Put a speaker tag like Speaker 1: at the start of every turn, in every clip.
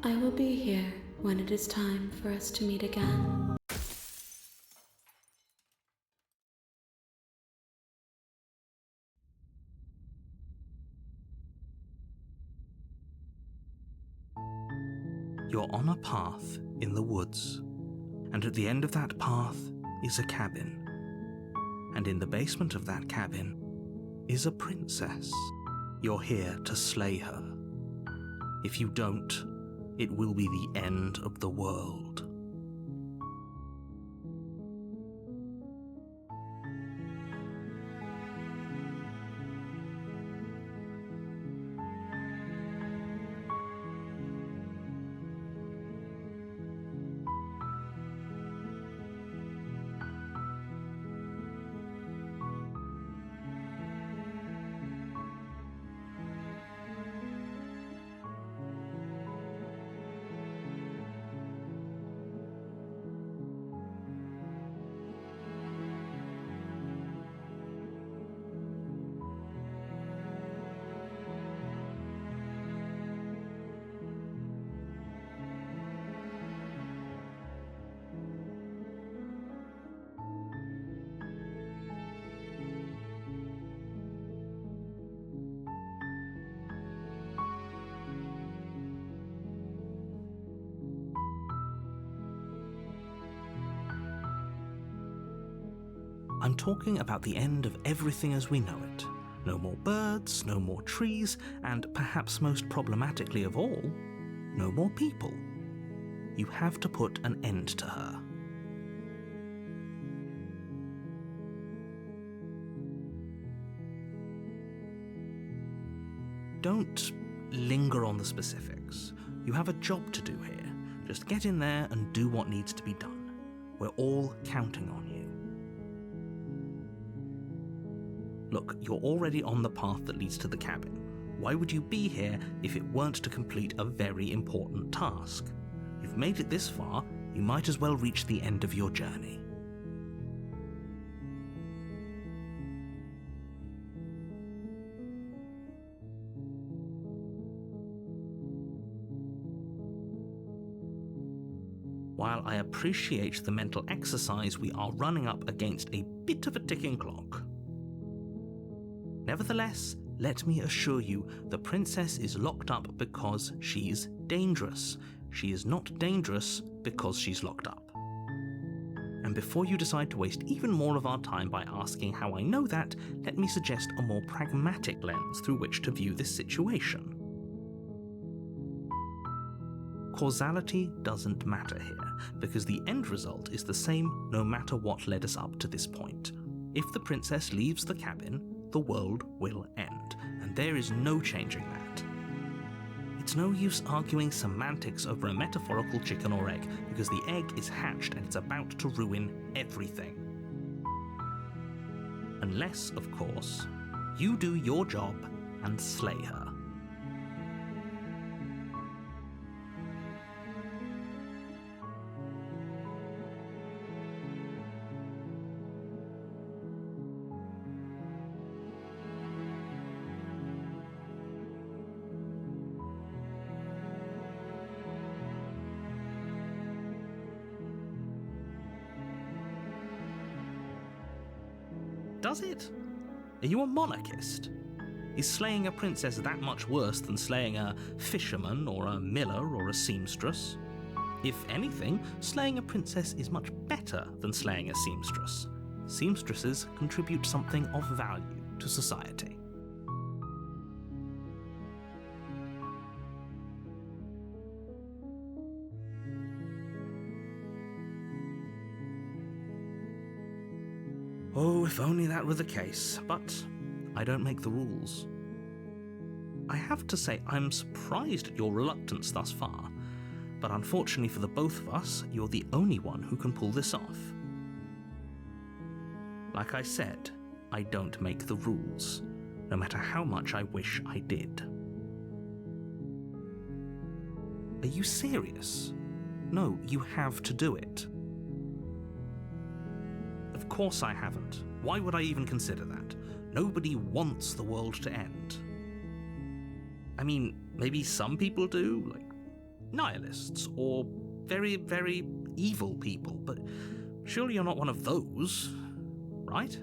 Speaker 1: I will be here when it is time for us to meet again.
Speaker 2: You're on a path in the woods, and at the end of that path is a cabin. And in the basement of that cabin is a princess. You're here to slay her. If you don't, it will be the end of the world. I'm talking about the end of everything as we know it. No more birds, no more trees, and perhaps most problematically of all, no more people. You have to put an end to her. Don't linger on the specifics. You have a job to do here. Just get in there and do what needs to be done. We're all counting on you. Look, you're already on the path that leads to the cabin. Why would you be here if it weren't to complete a very important task? You've made it this far, you might as well reach the end of your journey. While I appreciate the mental exercise, we are running up against a bit of a ticking clock. Nevertheless, let me assure you, the princess is locked up because she's dangerous. She is not dangerous because she's locked up. And before you decide to waste even more of our time by asking how I know that, let me suggest a more pragmatic lens through which to view this situation. Causality doesn't matter here, because the end result is the same no matter what led us up to this point. If the princess leaves the cabin, the world will end, and there is no changing that. It's no use arguing semantics over a metaphorical chicken or egg, because the egg is hatched and it's about to ruin everything. Unless, of course, you do your job and slay her. Does it? Are you a monarchist? Is slaying a princess that much worse than slaying a fisherman or a miller or a seamstress? If anything, slaying a princess is much better than slaying a seamstress. Seamstresses contribute something of value to society. Oh, if only that were the case, but I don't make the rules. I have to say I'm surprised at your reluctance thus far, but unfortunately for the both of us, you're the only one who can pull this off. Like I said, I don't make the rules, no matter how much I wish I did. Are you serious? No, you have to do it. Of course I haven't. Why would I even consider that? Nobody wants the world to end. I mean, maybe some people do, like nihilists or very, very evil people, but surely you're not one of those, right?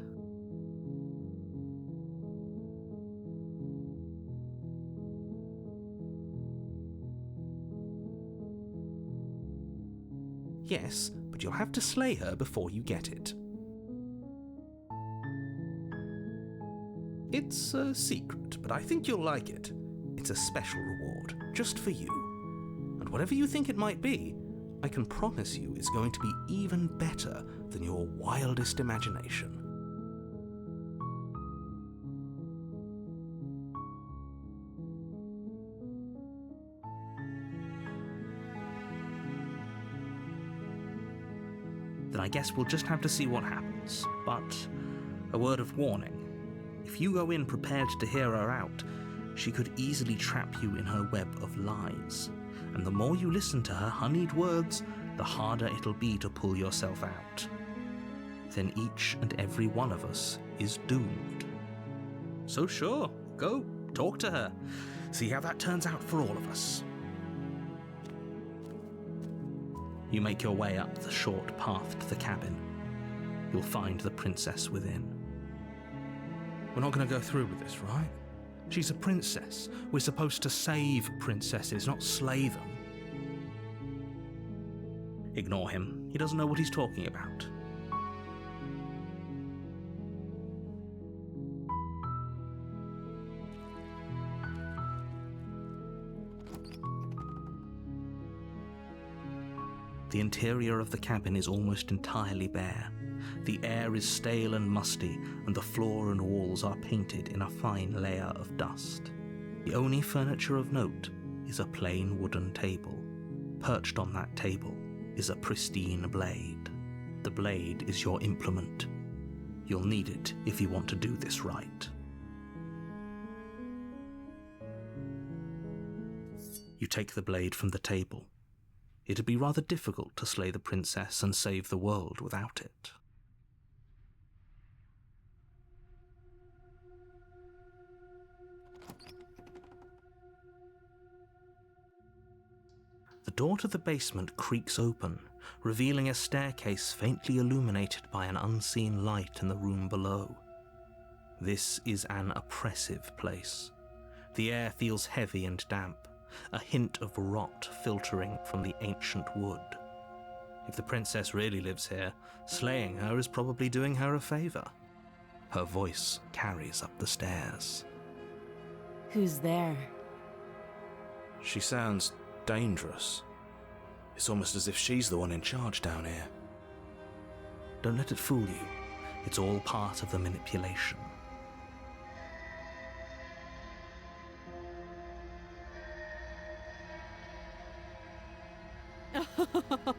Speaker 2: Yes, but you'll have to slay her before you get it. It's a secret, but I think you'll like it. It's a special reward, just for you. And whatever you think it might be, I can promise you it's going to be even better than your wildest imagination. Then I guess we'll just have to see what happens. But a word of warning. If you go in prepared to hear her out, she could easily trap you in her web of lies. And the more you listen to her honeyed words, the harder it'll be to pull yourself out. Then each and every one of us is doomed. So sure, go, talk to her. See how that turns out for all of us. You make your way up the short path to the cabin. You'll find the princess within. We're not going to go through with this, right? She's a princess. We're supposed to save princesses, not slay them. Ignore him. He doesn't know what he's talking about. The interior of the cabin is almost entirely bare. The air is stale and musty, and the floor and walls are painted in a fine layer of dust. The only furniture of note is a plain wooden table. Perched on that table is a pristine blade. The blade is your implement. You'll need it if you want to do this right. You take the blade from the table. It'd be rather difficult to slay the princess and save the world without it. The door to the basement creaks open, revealing a staircase faintly illuminated by an unseen light in the room below. This is an oppressive place. The air feels heavy and damp, a hint of rot filtering from the ancient wood. If the princess really lives here, slaying her is probably doing her a favor. Her voice carries up the stairs.
Speaker 3: Who's there?
Speaker 4: She sounds dangerous. It's almost as if she's the one in charge down here.
Speaker 2: Don't let it fool you. It's all part of the manipulation.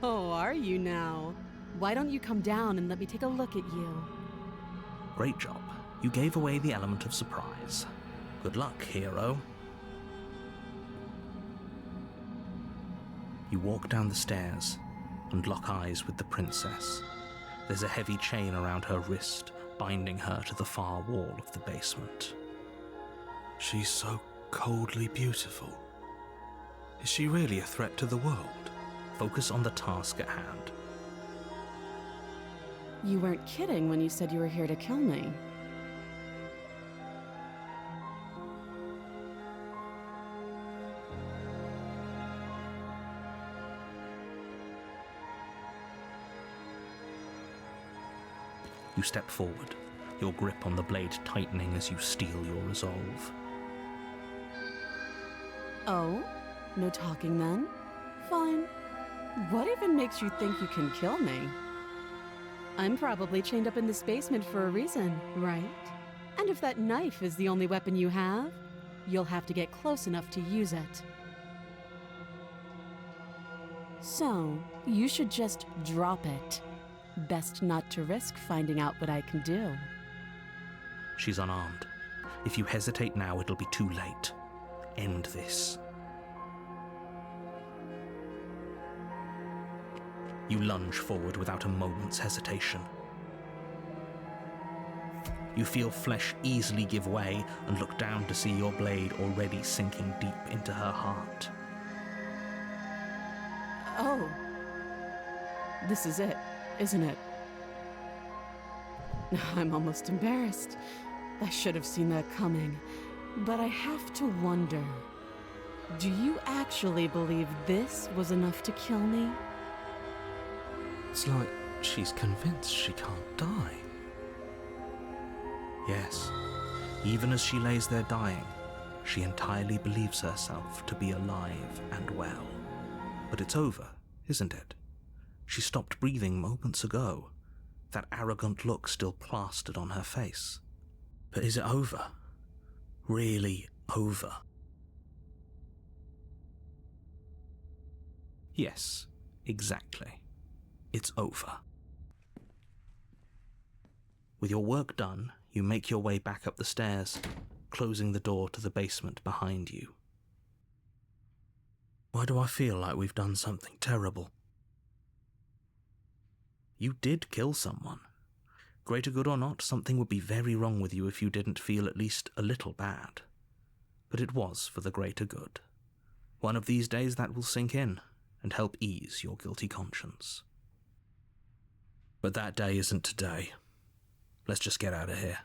Speaker 3: Oh, are you now? Why don't you come down and let me take a look at you?
Speaker 2: Great job. You gave away the element of surprise. Good luck, hero. You walk down the stairs and lock eyes with the princess. There's a heavy chain around her wrist, binding her to the far wall of the basement.
Speaker 4: She's so coldly beautiful. Is she really a threat to the world?
Speaker 2: Focus on the task at hand.
Speaker 3: You weren't kidding when you said you were here to kill me.
Speaker 2: You step forward, your grip on the blade tightening as you steel your resolve.
Speaker 3: Oh? No talking then? Fine. What even makes you think you can kill me? I'm probably chained up in this basement for a reason, right? And if that knife is the only weapon you have, you'll have to get close enough to use it. So, you should just drop it. Best not to risk finding out what I can do.
Speaker 2: She's unarmed. If you hesitate now, it'll be too late. End this. You lunge forward without a moment's hesitation. You feel flesh easily give way and look down to see your blade already sinking deep into her heart.
Speaker 3: Oh. This is it, isn't it? I'm almost embarrassed. I should have seen that coming. But I have to wonder, do you actually believe this was enough to kill me?
Speaker 2: It's like she's convinced she can't die. Yes, even as she lays there dying, she entirely believes herself to be alive and well. But it's over, isn't it? She stopped breathing moments ago, that arrogant look still plastered on her face. But is it over? Really over? Yes, exactly. It's over. With your work done, you make your way back up the stairs, closing the door to the basement behind you. Why do I feel like we've done something terrible? You did kill someone. Greater good or not, something would be very wrong with you if you didn't feel at least a little bad. But it was for the greater good. One of these days that will sink in and help ease your guilty conscience. But that day isn't today. Let's just get out of here.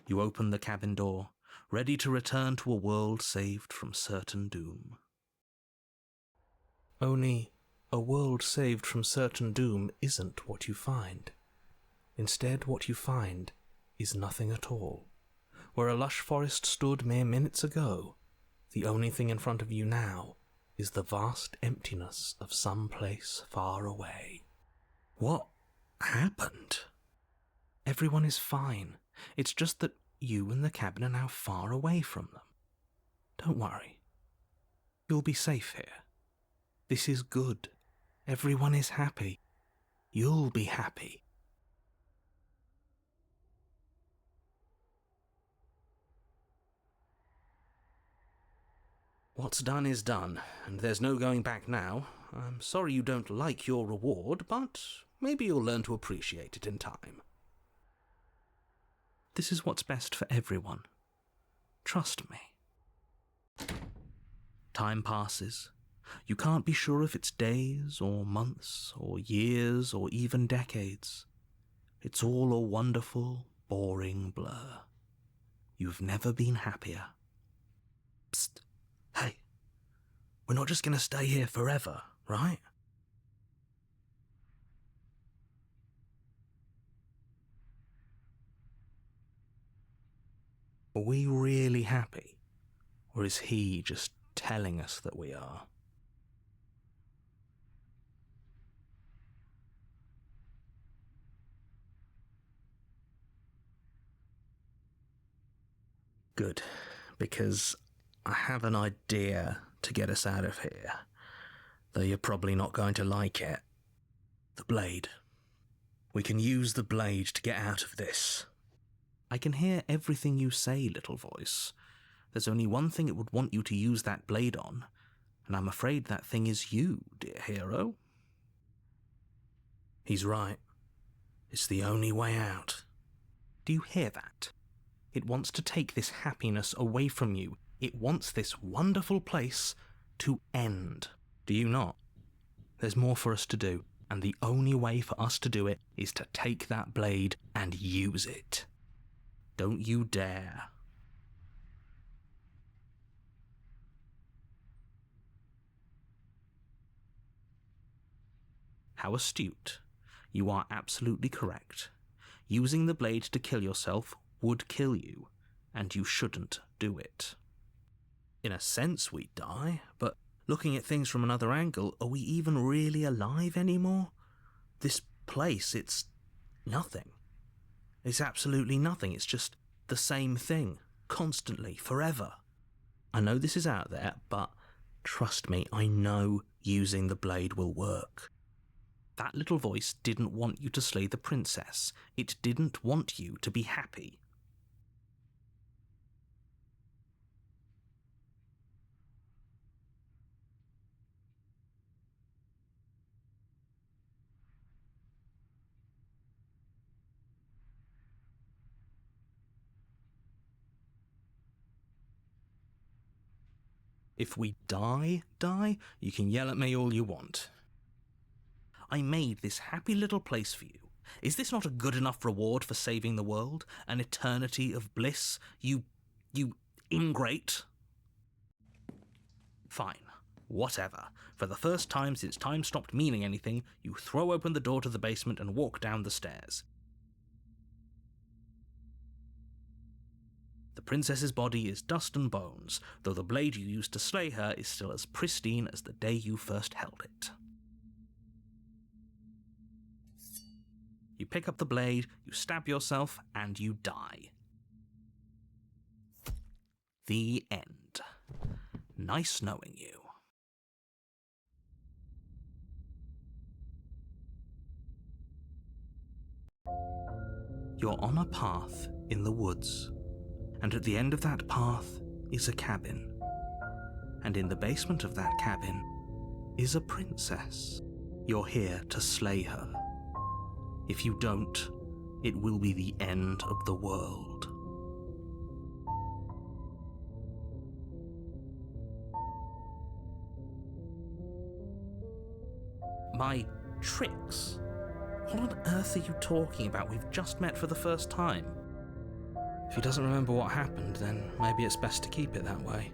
Speaker 2: You open the cabin door, ready to return to a world saved from certain doom. Only, a world saved from certain doom isn't what you find. Instead, what you find is nothing at all. Where a lush forest stood mere minutes ago, the only thing in front of you now is the vast emptiness of some place far away. What happened? Everyone is fine. It's just that you and the cabin are now far away from them. Don't worry. You'll be safe here. This is good. Everyone is happy. You'll be happy. What's done is done, and there's no going back now. I'm sorry you don't like your reward, but maybe you'll learn to appreciate it in time. This is what's best for everyone. Trust me. Time passes. You can't be sure if it's days, or months, or years, or even decades. It's all a wonderful, boring blur. You've never been happier. Psst. Hey. We're not just going to stay here forever, right? Are we really happy? Or is he just telling us that we are? Good, because I have an idea to get us out of here, though you're probably not going to like it. The blade. We can use the blade to get out of this. I can hear everything you say, little voice. There's only one thing it would want you to use that blade on, and I'm afraid that thing is you, dear hero. He's right. It's the only way out. Do you hear that? It wants to take this happiness away from you. It wants this wonderful place to end. Do you not? There's more for us to do, and the only way for us to do it is to take that blade and use it. Don't you dare. How astute. You are absolutely correct. Using the blade to kill yourself would kill you, and you shouldn't do it. In a sense, we'd die, but looking at things from another angle, are we even really alive anymore? This place, it's nothing. It's absolutely nothing. It's just the same thing, constantly, forever. I know this is out there, but trust me, I know using the blade will work. That little voice didn't want you to slay the princess. It didn't want you to be happy. If we die, you can yell at me all you want. I made this happy little place for you. Is this not a good enough reward for saving the world? An eternity of bliss? You ingrate? Fine. Whatever. For the first time since time stopped meaning anything, you throw open the door to the basement and walk down the stairs. The princess's body is dust and bones, though the blade you used to slay her is still as pristine as the day you first held it. You pick up the blade, you stab yourself, and you die. The end. Nice knowing you. You're on a path in the woods, and at the end of that path is a cabin. And in the basement of that cabin is a princess. You're here to slay her. If you don't, it will be the end of the world. My tricks? What on earth are you talking about? We've just met for the first time. If he doesn't remember what happened, then maybe it's best to keep it that way.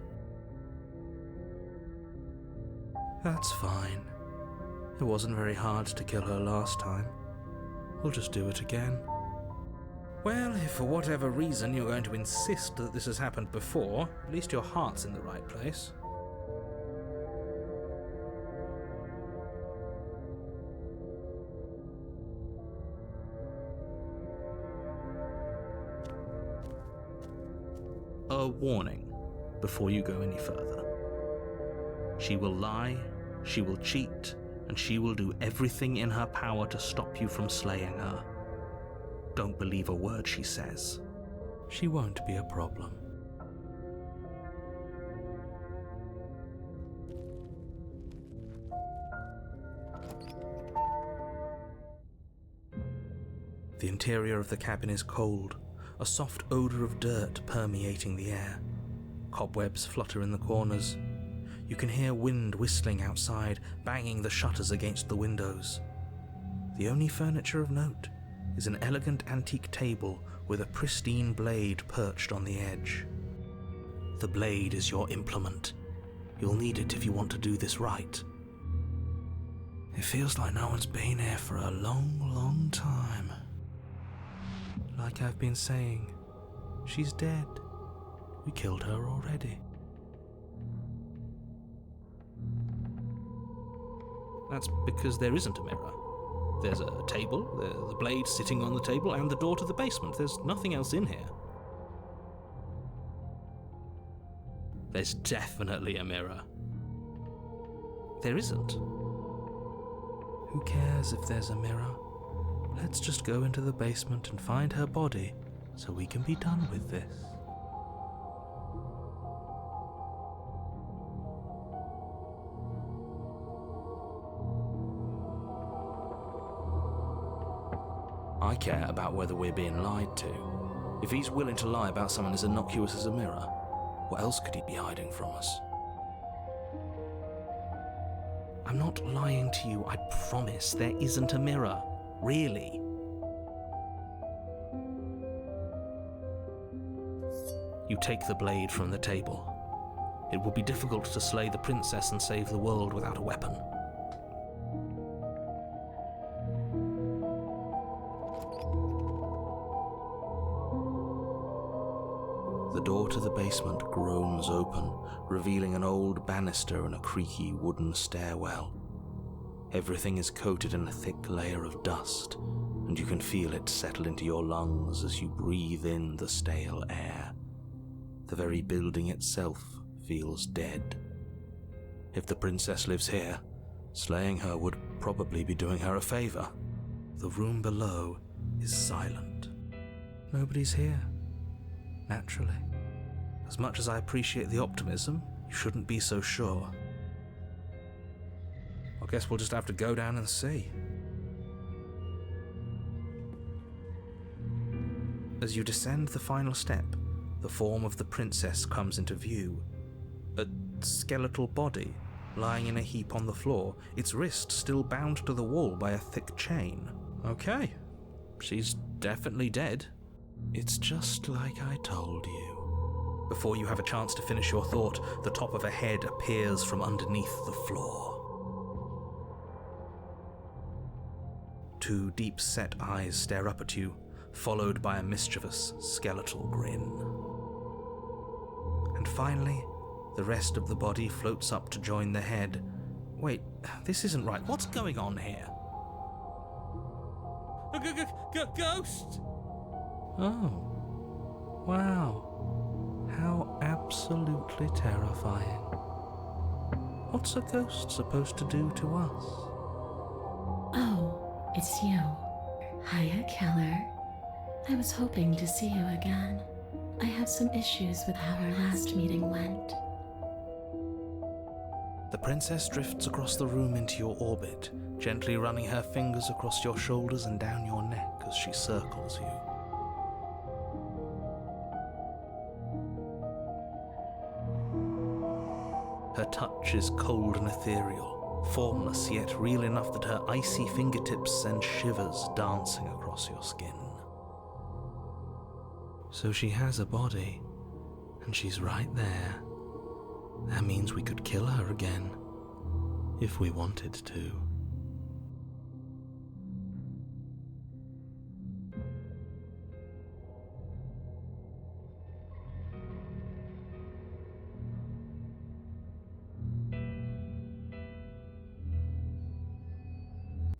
Speaker 2: That's fine. It wasn't very hard to kill her last time. We'll just do it again. Well, if for whatever reason you're going to insist that this has happened before, at least your heart's in the right place. A warning before you go any further. She will lie, she will cheat, and she will do everything in her power to stop you from slaying her. Don't believe a word she says. She won't be a problem. The interior of the cabin is cold, a soft odour of dirt permeating the air. Cobwebs flutter in the corners. You can hear wind whistling outside, banging the shutters against the windows. The only furniture of note is an elegant antique table with a pristine blade perched on the edge. The blade is your implement. You'll need it if you want to do this right. It feels like no one's been here for a long, long time. Like I've been saying, she's dead. We killed her already. That's because there isn't a mirror. There's a table, the blade sitting on the table, and the door to the basement. There's nothing else in here. There's definitely a mirror. There isn't. Who cares if there's a mirror? Let's just go into the basement and find her body so we can be done with this. I care about whether we're being lied to. If he's willing to lie about someone as innocuous as a mirror, what else could he be hiding from us? I'm not lying to you, I promise. There isn't a mirror. Really. You take the blade from the table. It will be difficult to slay the princess and save the world without a weapon. The door to the basement groans open, revealing an old banister and a creaky wooden stairwell. Everything is coated in a thick layer of dust, and you can feel it settle into your lungs as you breathe in the stale air. The very building itself feels dead. If the princess lives here, slaying her would probably be doing her a favor. The room below is silent. Nobody's here. Naturally. As much as I appreciate the optimism, you shouldn't be so sure. I guess we'll just have to go down and see. As you descend the final step, the form of the princess comes into view. At skeletal body, lying in a heap on the floor, its wrist still bound to the wall by a thick chain. Okay, she's definitely dead. It's just like I told you. Before you have a chance to finish your thought, the top of a head appears from underneath the floor. Two deep-set eyes stare up at you, followed by a mischievous, skeletal grin. And finally, the rest of the body floats up to join the head. Wait, this isn't right. What's going on here? Ghost! Oh, wow. How absolutely terrifying. What's a ghost supposed to do to us?
Speaker 1: Oh, it's you. Hiya, Keller. I was hoping to see you again. I have some issues with how our last meeting went.
Speaker 2: The princess drifts across the room into your orbit, gently running her fingers across your shoulders and down your neck as she circles you. Her touch is cold and ethereal, formless yet real enough that her icy fingertips send shivers dancing across your skin. So she has a body, and she's right there. That means we could kill her again, if we wanted to.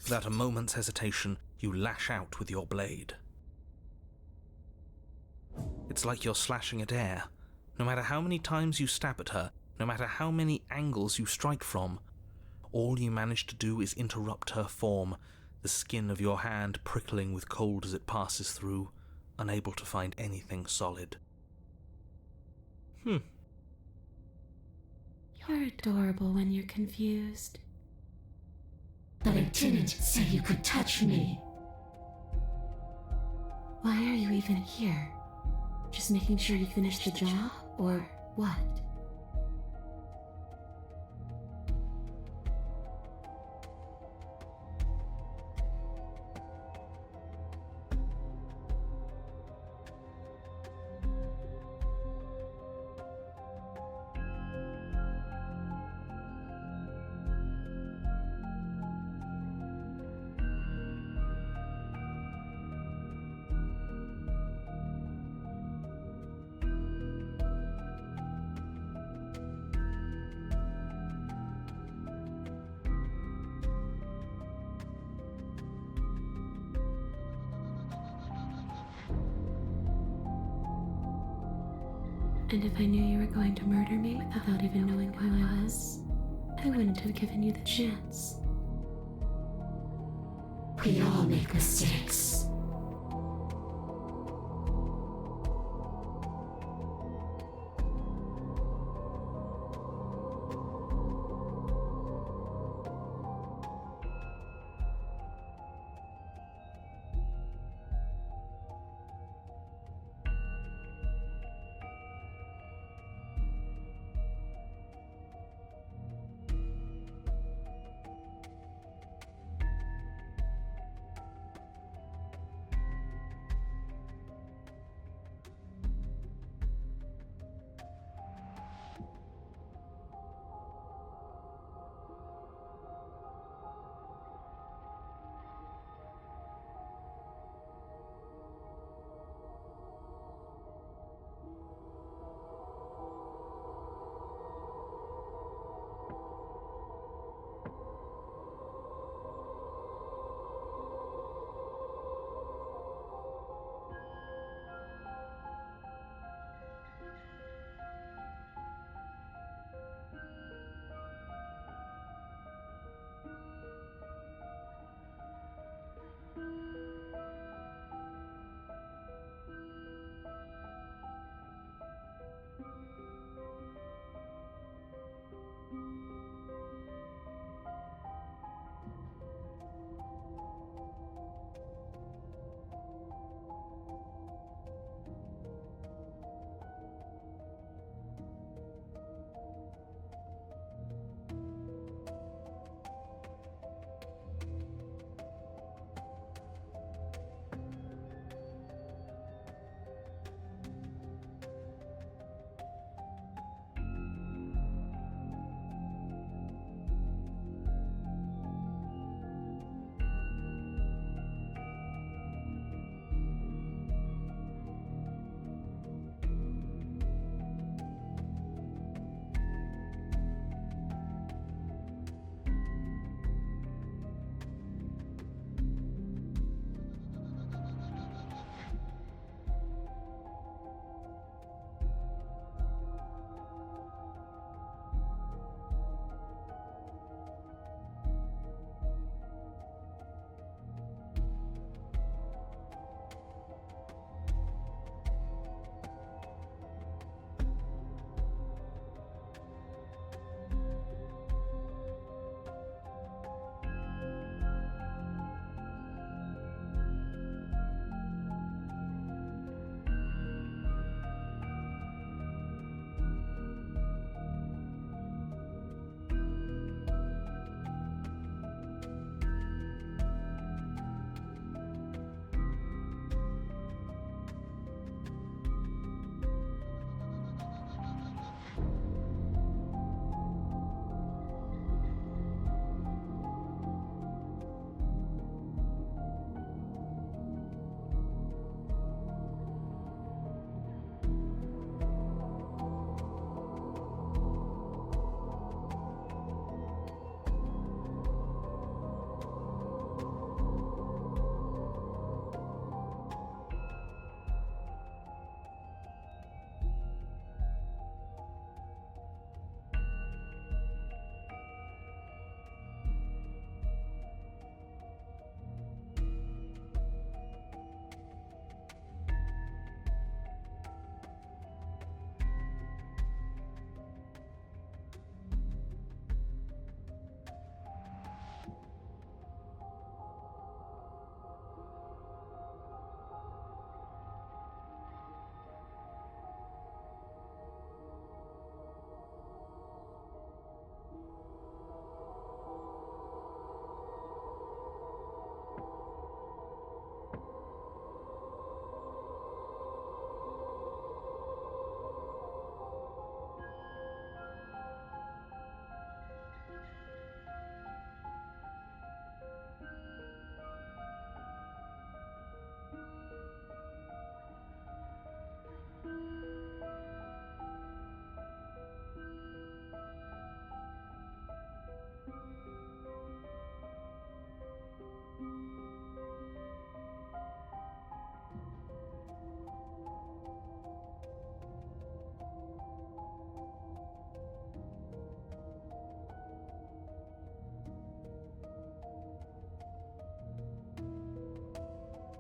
Speaker 2: Without a moment's hesitation, you lash out with your blade. It's like you're slashing at air. No matter how many times you stab at her, no matter how many angles you strike from, all you manage to do is interrupt her form, the skin of your hand prickling with cold as it passes through, unable to find anything solid.
Speaker 1: You're adorable when you're confused.
Speaker 5: But I didn't say you could touch me.
Speaker 1: Why are you even here? Just making sure you finish the job, or what? And if I knew you were going to murder me without even knowing who I was, I wouldn't have given you the chance.
Speaker 5: We all make mistakes.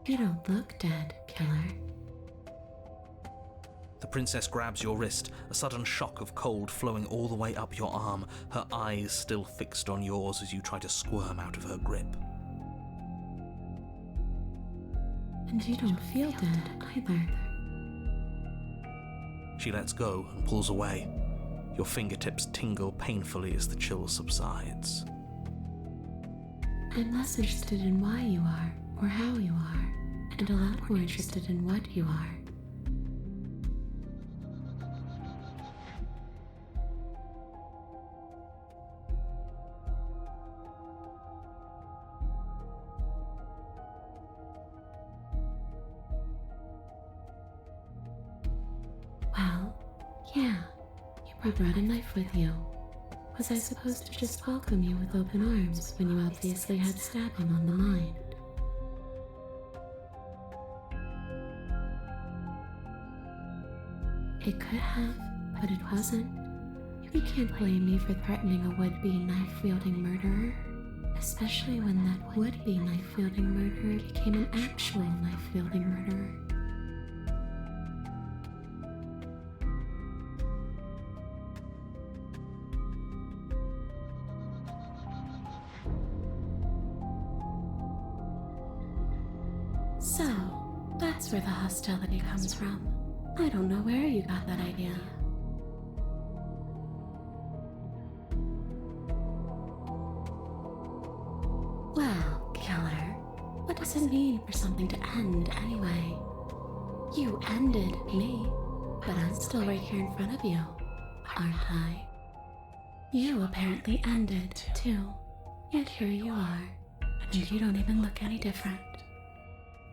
Speaker 1: You don't look dead, killer.
Speaker 2: The princess grabs your wrist, a sudden shock of cold flowing all the way up your arm, her eyes still fixed on yours as you try to squirm out of her grip.
Speaker 1: And you don't feel dead either.
Speaker 2: She lets go and pulls away. Your fingertips tingle painfully as the chill subsides.
Speaker 1: I'm less interested in why you are, or how you are, and a lot more interested in what you are. Well, yeah, you brought a knife with you. Was I supposed to just welcome you with open arms when you obviously had stabbing on the mind? It could have, but it wasn't. You can't blame me for threatening a would-be knife-wielding murderer, especially when that would-be knife-wielding murderer became an actual knife-wielding murderer. So, that's where the hostility comes from. I don't know where you got that idea. Well, killer, what does it mean for something to end anyway? You ended me, but I'm still right here in front of you, aren't I? You apparently ended too, yet here you are, and you don't even look any different.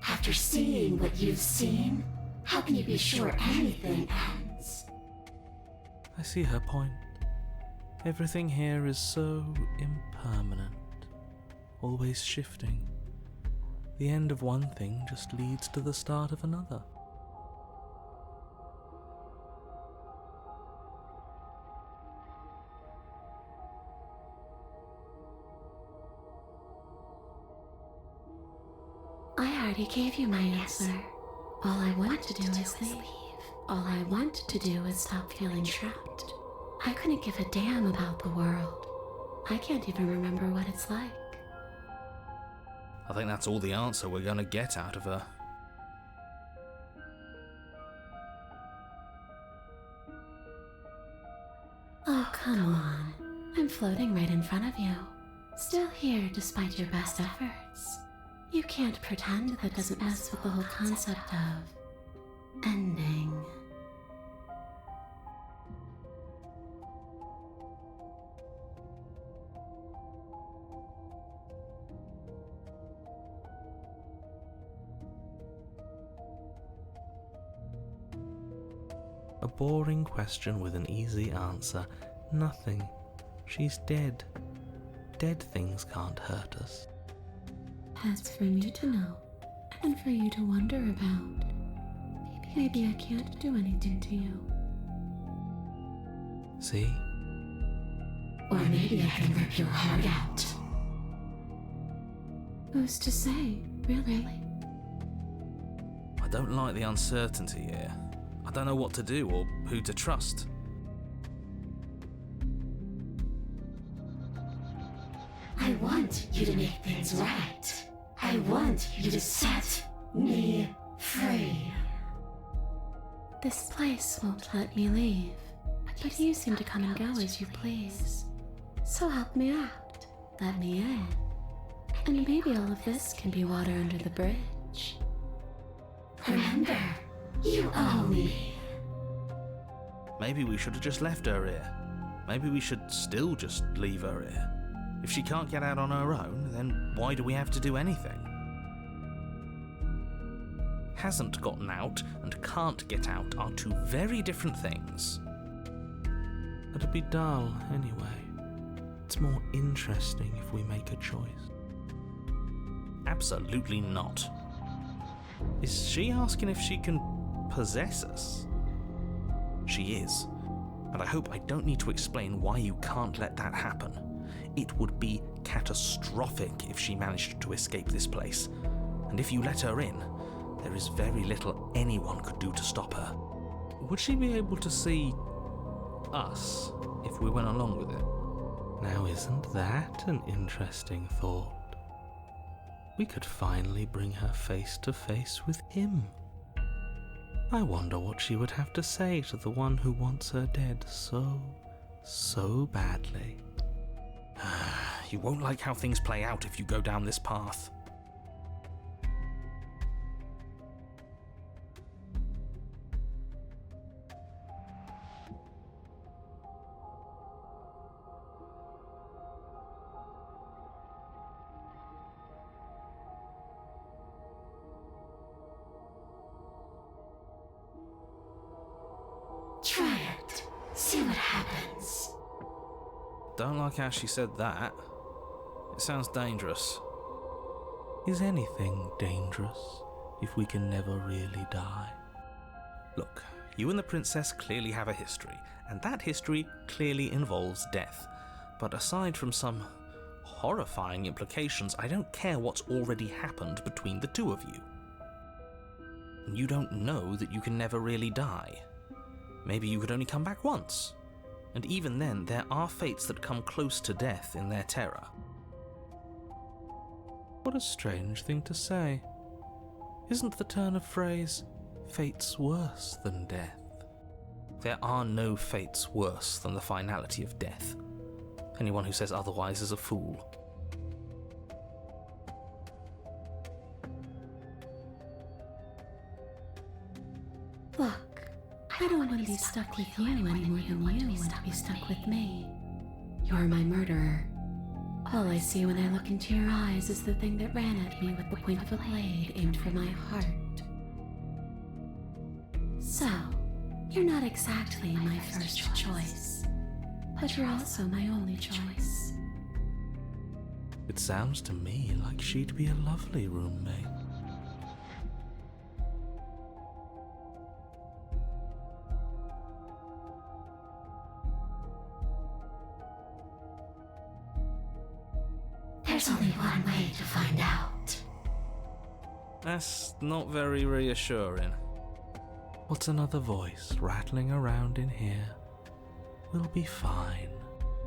Speaker 5: After seeing what you've seen, how can you be sure anything ends?
Speaker 2: I see her point. Everything here is so impermanent, always shifting. The end of one thing just leads to the start of another.
Speaker 1: I already gave you my answer. All I want to do is leave. All I want to do is stop feeling trapped. I couldn't give a damn about the world. I can't even remember what it's like.
Speaker 2: I think that's all the answer we're gonna get out of her.
Speaker 1: Oh, come on. I'm floating right in front of you. Still here despite your best efforts. You can't pretend that doesn't mess with the whole concept of ending.
Speaker 2: A boring question with an easy answer. Nothing. She's dead. Dead things can't hurt us.
Speaker 1: That's for me to know, and for you to wonder about. Maybe I can't do anything to you.
Speaker 2: See?
Speaker 5: Or maybe I can rip your heart out.
Speaker 1: Who's to say, really?
Speaker 2: I don't like the uncertainty here. I don't know what to do or who to trust.
Speaker 5: I want you to make things right. I want you to set me free.
Speaker 1: This place won't let me leave, but you seem to come and go as you please. So help me out, let me in, and maybe all of this can be water under the bridge.
Speaker 5: Remember, you owe me.
Speaker 2: Maybe we should have just left her here. Maybe we should still just leave her here. If she can't get out on her own, then why do we have to do anything? Hasn't gotten out and can't get out are two very different things. It'll be dull anyway. It's more interesting if we make a choice. Absolutely not. Is she asking if she can possess us? She is. And I hope I don't need to explain why you can't let that happen. It would be catastrophic if she managed to escape this place.
Speaker 4: And if you let her in, there is very little anyone could do to stop her.
Speaker 2: Would she be able to see us if we went along with it? Now, isn't that an interesting thought? We could finally bring her face to face with him. I wonder what she would have to say to the one who wants her dead so badly.
Speaker 4: You won't like how things play out if you go down this path.
Speaker 5: Try it. See what happens.
Speaker 4: Don't like how she said that. It sounds dangerous.
Speaker 2: Is anything dangerous if we can never really die?
Speaker 4: Look, you and the princess clearly have a history, and that history clearly involves death. But aside from some horrifying implications, I don't care what's already happened between the two of you. And you don't know that you can never really die. Maybe you could only come back once. And even then, there are fates that come close to death in their terror.
Speaker 2: What a strange thing to say. Isn't the turn of phrase, fates worse than death?
Speaker 4: There are no fates worse than the finality of death. Anyone who says otherwise is a fool.
Speaker 1: Look, I don't want to be stuck with you any more than you want to be stuck with me. You're my murderer. All I see when I look into your eyes is the thing that ran at me with the point of a blade aimed for my heart. So, you're not exactly my first choice, but you're also my only choice.
Speaker 2: It sounds to me like she'd be a lovely roommate.
Speaker 5: There's only one way to find out.
Speaker 4: That's not very reassuring.
Speaker 2: What's another voice rattling around in here? We'll be fine.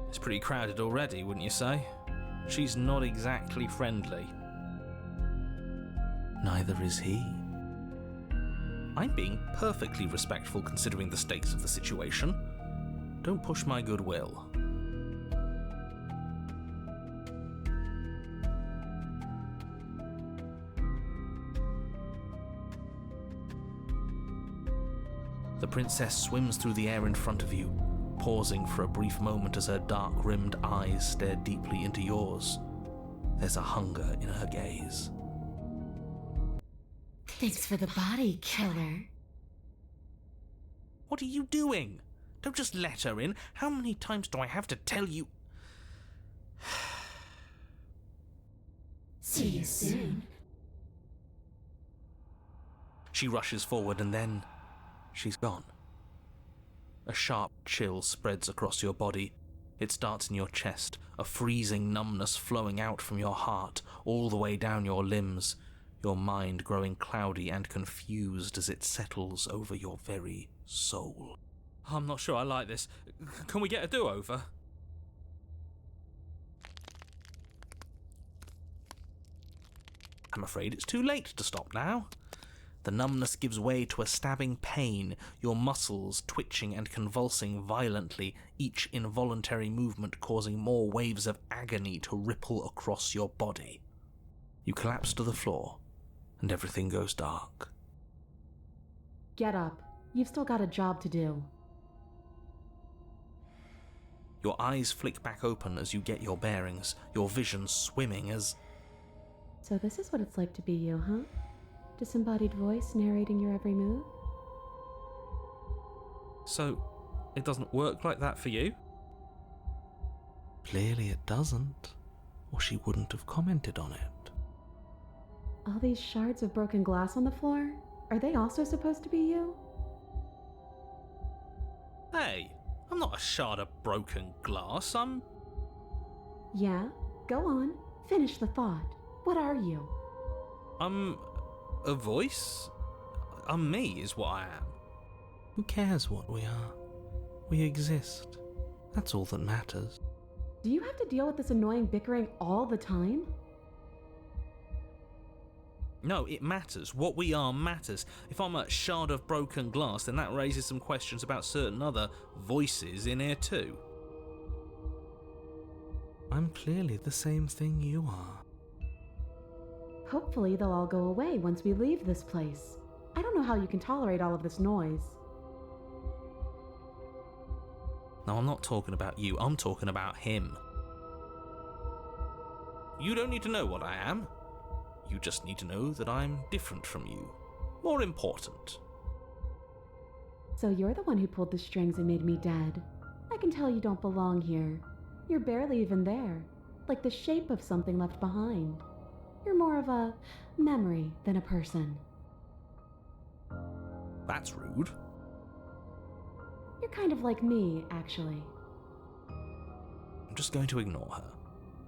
Speaker 4: It's pretty crowded already, wouldn't you say? She's not exactly friendly.
Speaker 2: Neither is he.
Speaker 4: I'm being perfectly respectful considering the stakes of the situation. Don't push my goodwill. The princess swims through the air in front of you, pausing for a brief moment as her dark-rimmed eyes stare deeply into yours. There's a hunger in her gaze.
Speaker 1: Thanks for the body, killer.
Speaker 4: What are you doing? Don't just let her in. How many times do I have to tell you?
Speaker 5: See you soon.
Speaker 4: She rushes forward and then she's gone. A sharp chill spreads across your body. It starts in your chest, a freezing numbness flowing out from your heart, all the way down your limbs, your mind growing cloudy and confused as it settles over your very soul. I'm not sure I like this. Can we get a do-over? I'm afraid it's too late to stop now. The numbness gives way to a stabbing pain, your muscles twitching and convulsing violently, each involuntary movement causing more waves of agony to ripple across your body. You collapse to the floor, and everything goes dark.
Speaker 3: Get up. You've still got a job to do.
Speaker 4: Your eyes flick back open as you get your bearings, your vision swimming as...
Speaker 3: So this is what it's like to be you, huh? Disembodied voice narrating your every move?
Speaker 4: So, it doesn't work like that for you?
Speaker 2: Clearly it doesn't, or she wouldn't have commented on it.
Speaker 3: All these shards of broken glass on the floor? Are they also supposed to be you?
Speaker 4: Hey, I'm not a shard of broken glass, I'm...
Speaker 3: Yeah? Go on. Finish the thought. What are you?
Speaker 2: I'm a voice? I'm me, is what I am. Who cares what we are? We exist. That's all that matters.
Speaker 3: Do you have to deal with this annoying bickering all the time?
Speaker 2: No, it matters. What we are matters. If I'm a shard of broken glass, then that raises some questions about certain other voices in here too. I'm clearly the same thing you are.
Speaker 3: Hopefully they'll all go away once we leave this place. I don't know how you can tolerate all of this noise.
Speaker 2: No, I'm not talking about you. I'm talking about him. You don't need to know what I am. You just need to know that I'm different from you. More important.
Speaker 3: So you're the one who pulled the strings and made me dead. I can tell you don't belong here. You're barely even there, like the shape of something left behind. You're more of a memory than a person.
Speaker 2: That's rude.
Speaker 3: You're kind of like me, actually.
Speaker 2: I'm just going to ignore her.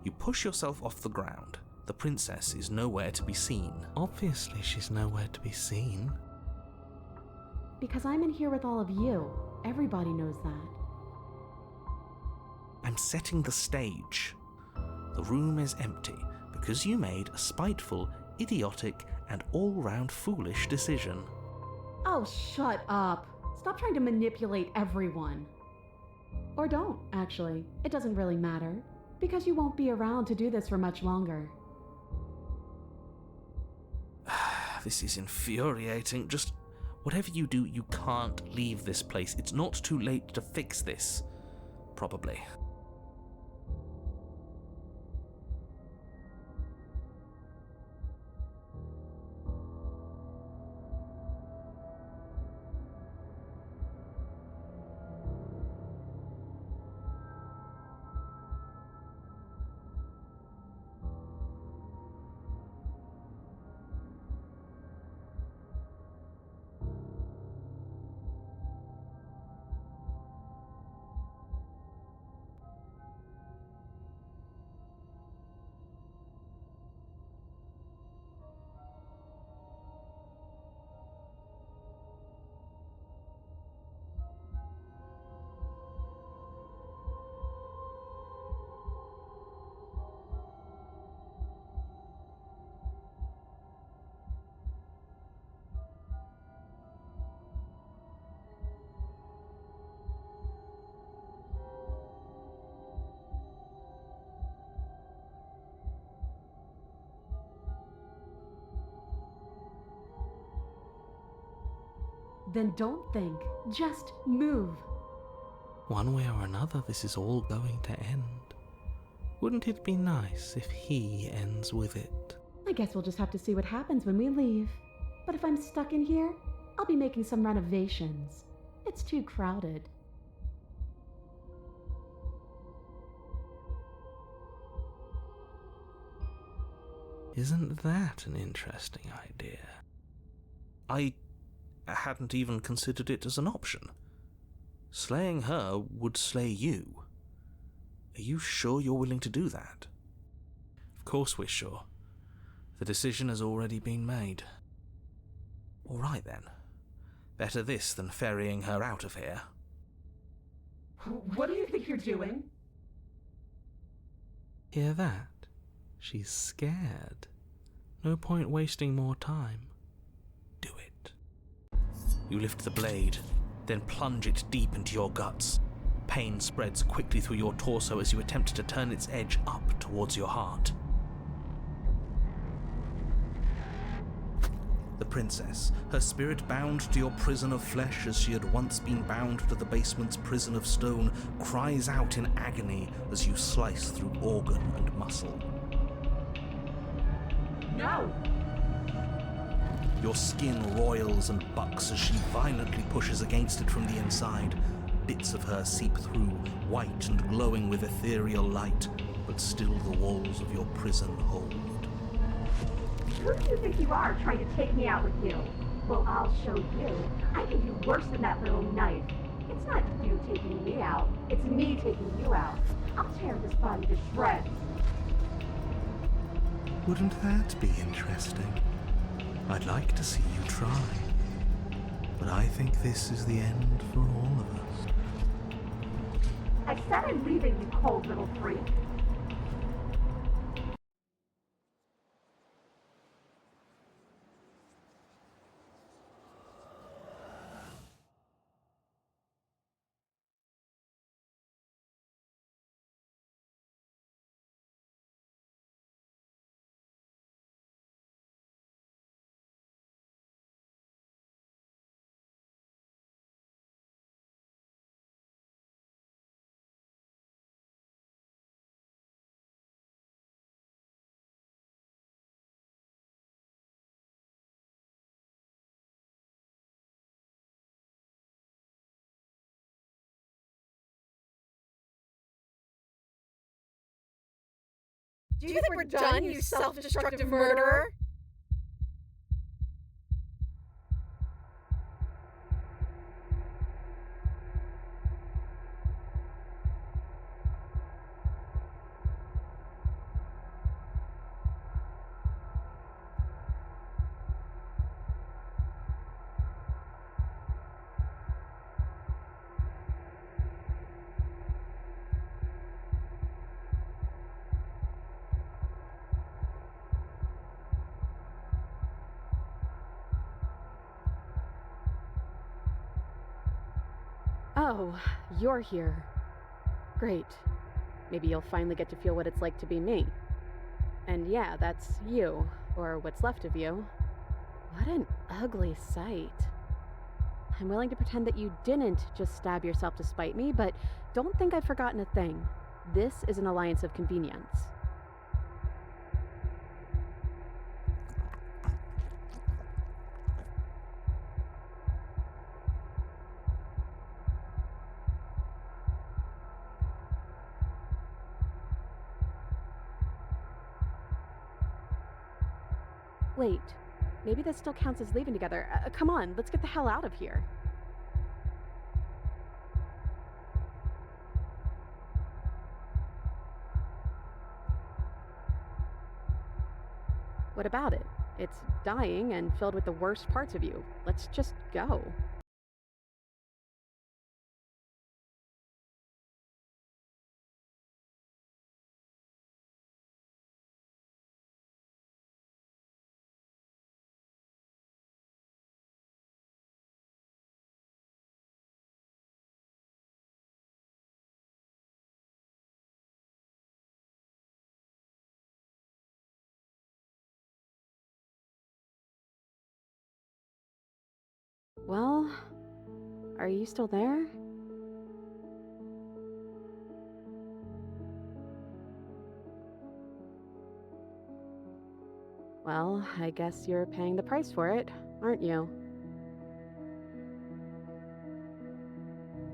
Speaker 2: You push yourself off the ground. The princess is nowhere to be seen. Obviously, she's nowhere to be seen.
Speaker 3: Because I'm in here with all of you. Everybody knows that.
Speaker 2: I'm setting the stage. The room is empty because you made a spiteful, idiotic, and all-round foolish decision.
Speaker 3: Oh, shut up. Stop trying to manipulate everyone. Or don't, actually. It doesn't really matter. Because you won't be around to do this for much longer.
Speaker 2: This is infuriating. Just whatever you do, you can't leave this place. It's not too late to fix this. Probably.
Speaker 3: Then don't think. Just move.
Speaker 2: One way or another, this is all going to end. Wouldn't it be nice if he ends with it?
Speaker 3: I guess we'll just have to see what happens when we leave. But if I'm stuck in here, I'll be making some renovations. It's too crowded.
Speaker 2: Isn't that an interesting idea? I hadn't even considered it as an option. Slaying her would slay you. Are you sure you're willing to do that? Of course we're sure. The decision has already been made. All right then. Better this than ferrying her out of here.
Speaker 3: What do you think you're doing?
Speaker 2: Hear that? She's scared. No point wasting more time. Do it. You lift the blade, then plunge it deep into your guts. Pain spreads quickly through your torso as you attempt to turn its edge up towards your heart. The princess, her spirit bound to your prison of flesh as she had once been bound to the basement's prison of stone, cries out in agony as you slice through organ and muscle.
Speaker 3: No!
Speaker 2: Your skin roils and bucks as she violently pushes against it from the inside. Bits of her seep through, white and glowing with ethereal light, but still the walls of your prison hold.
Speaker 6: Who do you think you are, trying to take me out with you? Well, I'll show you. I can do worse than that little knife. It's not you taking me out. It's me taking you out. I'll tear this body to shreds.
Speaker 2: Wouldn't that be interesting? I'd like to see you try, but I think this is the end for all of us.
Speaker 6: I said I'm leaving, you cold little freak.
Speaker 3: Do you think we're done, you self-destructive murderer? Oh, you're here. Great. Maybe you'll finally get to feel what it's like to be me. And yeah, that's you, or what's left of you. What an ugly sight. I'm willing to pretend that you didn't just stab yourself to spite me, but don't think I've forgotten a thing. This is an alliance of convenience. Wait, maybe this still counts as leaving together. Come on, let's get the hell out of here. What about it? It's dying and filled with the worst parts of you. Let's just go. Well, are you still there? Well, I guess you're paying the price for it, aren't you?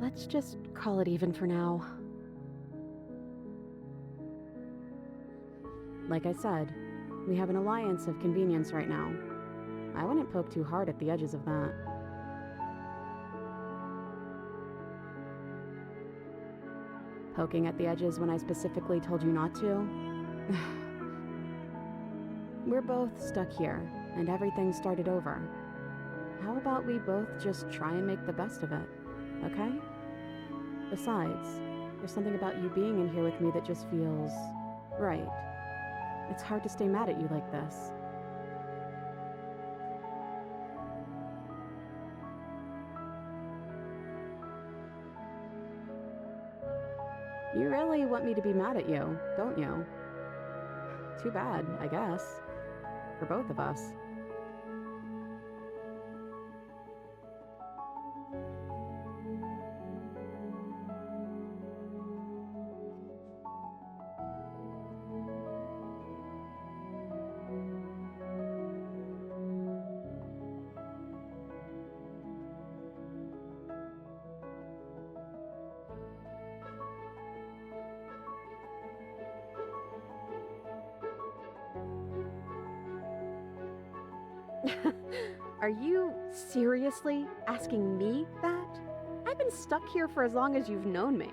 Speaker 3: Let's just call it even for now. Like I said, we have an alliance of convenience right now. I wouldn't poke too hard at the edges of that. Poking at the edges when I specifically told you not to? We're both stuck here, and everything started over. How about we both just try and make the best of it, okay? Besides, there's something about you being in here with me that just feels right. It's hard to stay mad at you like this. You really want me to be mad at you, don't you? Too bad, I guess. For both of us. Are you seriously asking me that? I've been stuck here for as long as you've known me.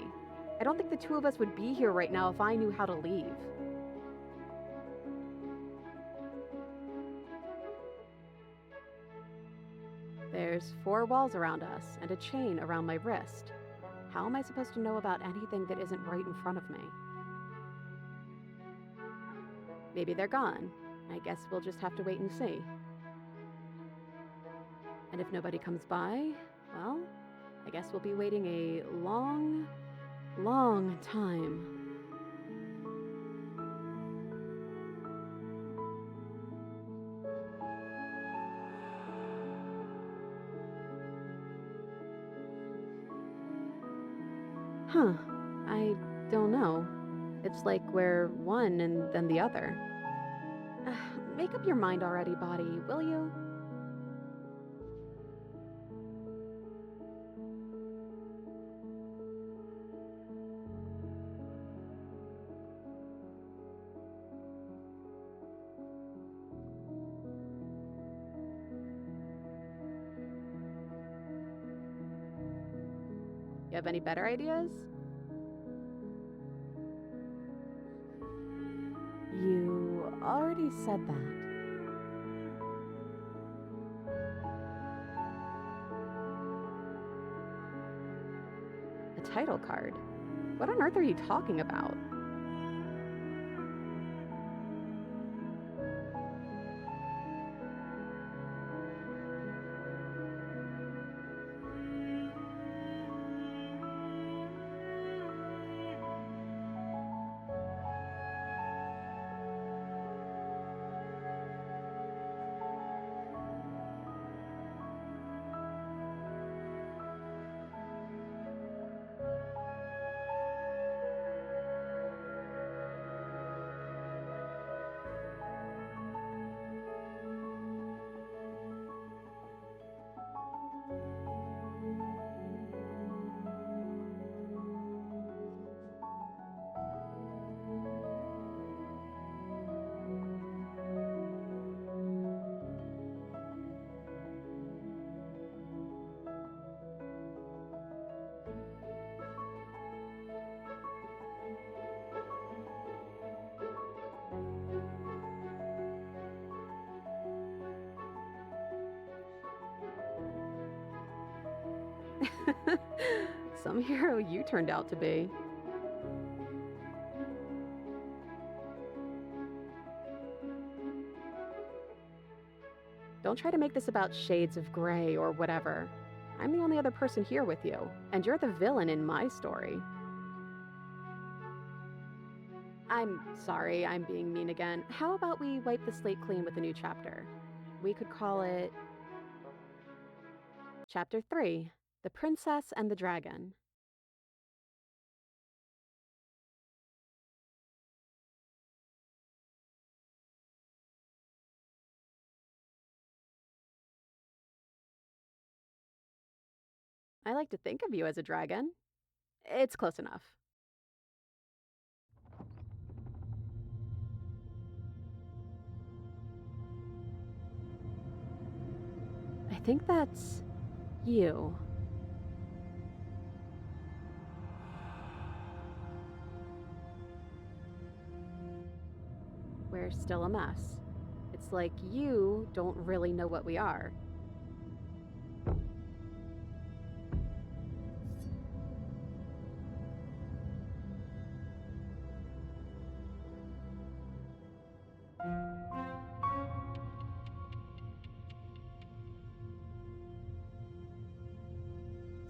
Speaker 3: I don't think the two of us would be here right now if I knew how to leave. There's 4 walls around us and a chain around my wrist. How am I supposed to know about anything that isn't right in front of me? Maybe they're gone. I guess we'll just have to wait and see. And if nobody comes by, well, I guess we'll be waiting a long, long time. Huh, I don't know. It's like we're one and then the other. Make up your mind already, body, will you? You have any better ideas? You already said that. A title card? What on earth are you talking about? Some hero you turned out to be. Don't try to make this about shades of gray or whatever. I'm the only other person here with you, and you're the villain in my story. I'm sorry, I'm being mean again. How about we wipe the slate clean with a new chapter? We could call it Chapter 3, The Princess and the Dragon. I like to think of you as a dragon. It's close enough. I think that's you. We're still a mess. It's like you don't really know what we are.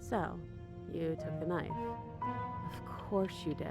Speaker 3: So, you took the knife. Of course you did.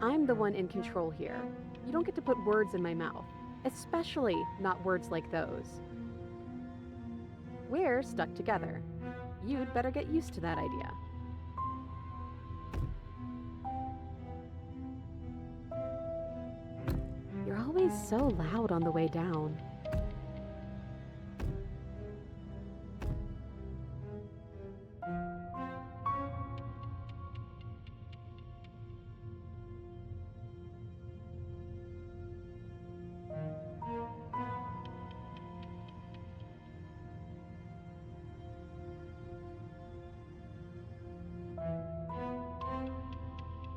Speaker 3: I'm the one in control here. You don't get to put words in my mouth, especially not words like those. We're stuck together. You'd better get used to that idea. You're always so loud on the way down.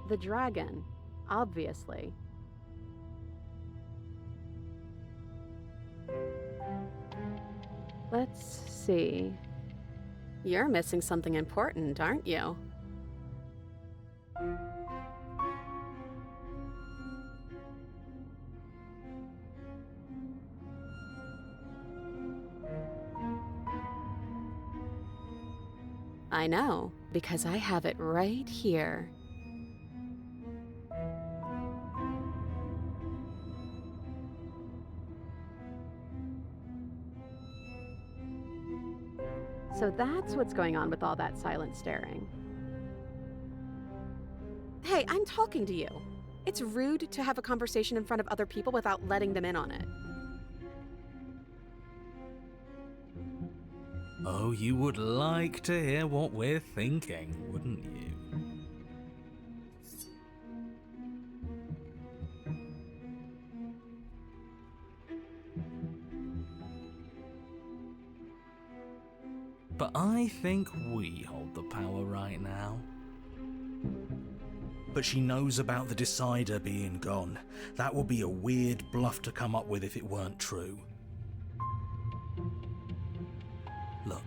Speaker 3: The dragon, obviously. Let's see. You're missing something important, aren't you? I know, because I have it right here. So that's what's going on with all that silent staring. Hey, I'm talking to you. It's rude to have a conversation in front of other people without letting them in on it.
Speaker 2: Oh, you would like to hear what we're thinking, wouldn't you? But I think we hold the power right now. But she knows about the Decider being gone. That would be a weird bluff to come up with if it weren't true. Look,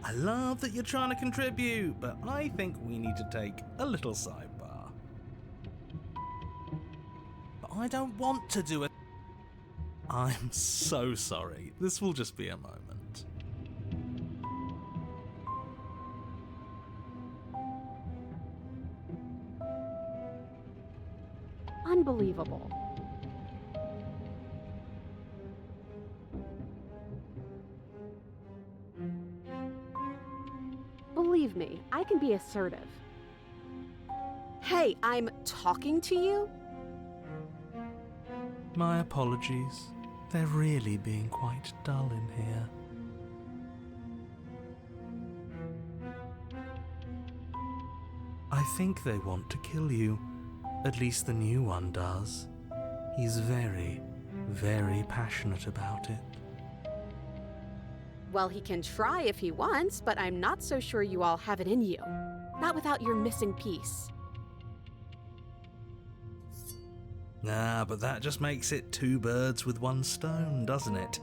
Speaker 2: I love that you're trying to contribute, but I think we need to take a little sidebar. But I don't want to do it. I'm so sorry. This will just be a moment.
Speaker 3: Unbelievable. Believe me, I can be assertive. Hey, I'm talking to you?
Speaker 2: My apologies. They're really being quite dull in here. I think they want to kill you. At least the new one does. He's very, very passionate about it.
Speaker 3: Well, he can try if he wants, but I'm not so sure you all have it in you. Not without your missing piece.
Speaker 2: Ah, but that just makes it two birds with one stone, doesn't it?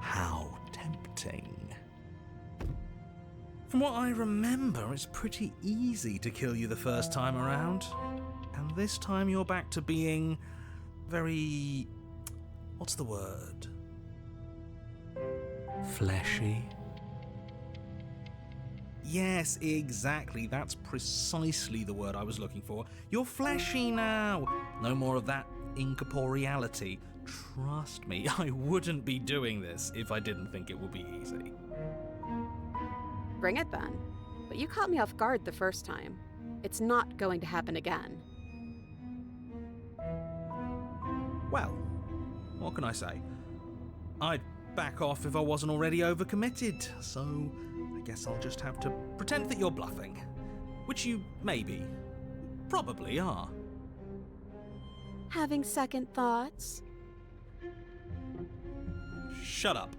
Speaker 2: How tempting. From what I remember, it's pretty easy to kill you the first time around. And this time you're back to being very... what's the word? Fleshy. Yes, exactly. That's precisely the word I was looking for. You're fleshy now. No more of that incorporeality. Trust me, I wouldn't be doing this if I didn't think it would be easy.
Speaker 3: Bring it then. But you caught me off guard the first time. It's not going to happen again.
Speaker 2: Well, what can I say? I'd back off if I wasn't already overcommitted, so I guess I'll just have to pretend that you're bluffing. Which you maybe, probably are.
Speaker 3: Having second thoughts?
Speaker 4: Shut up.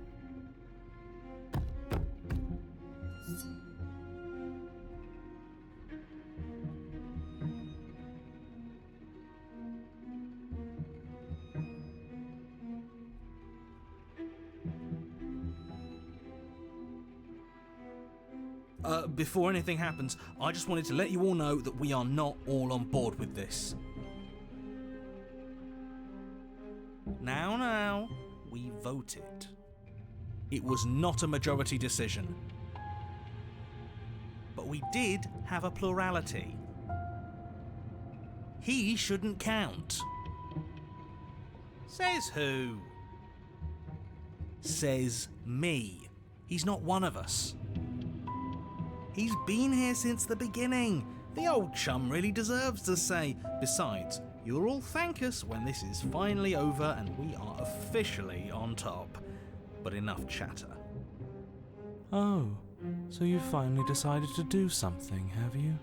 Speaker 4: Before anything happens, I just wanted to let you all know that we are not all on board with this. Now, we voted. It was not a majority decision. But we did have a plurality. He shouldn't count. Says who? Says me. He's not one of us. He's been here since the beginning. The old chum really deserves to say. Besides, you'll all thank us when this is finally over and we are officially on top. But enough chatter.
Speaker 2: Oh, so you finally decided to do something, have you?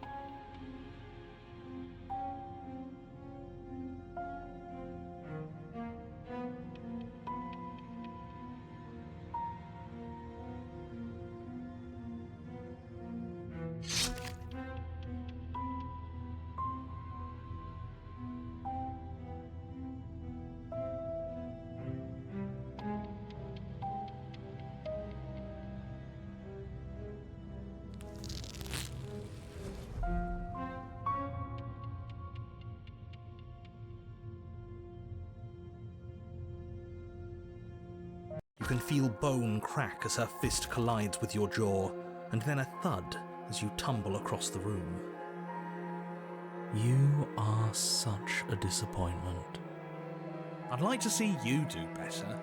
Speaker 4: You can feel bone crack as her fist collides with your jaw, and then a thud as you tumble across the room.
Speaker 2: You are such a disappointment.
Speaker 4: I'd like to see you do better.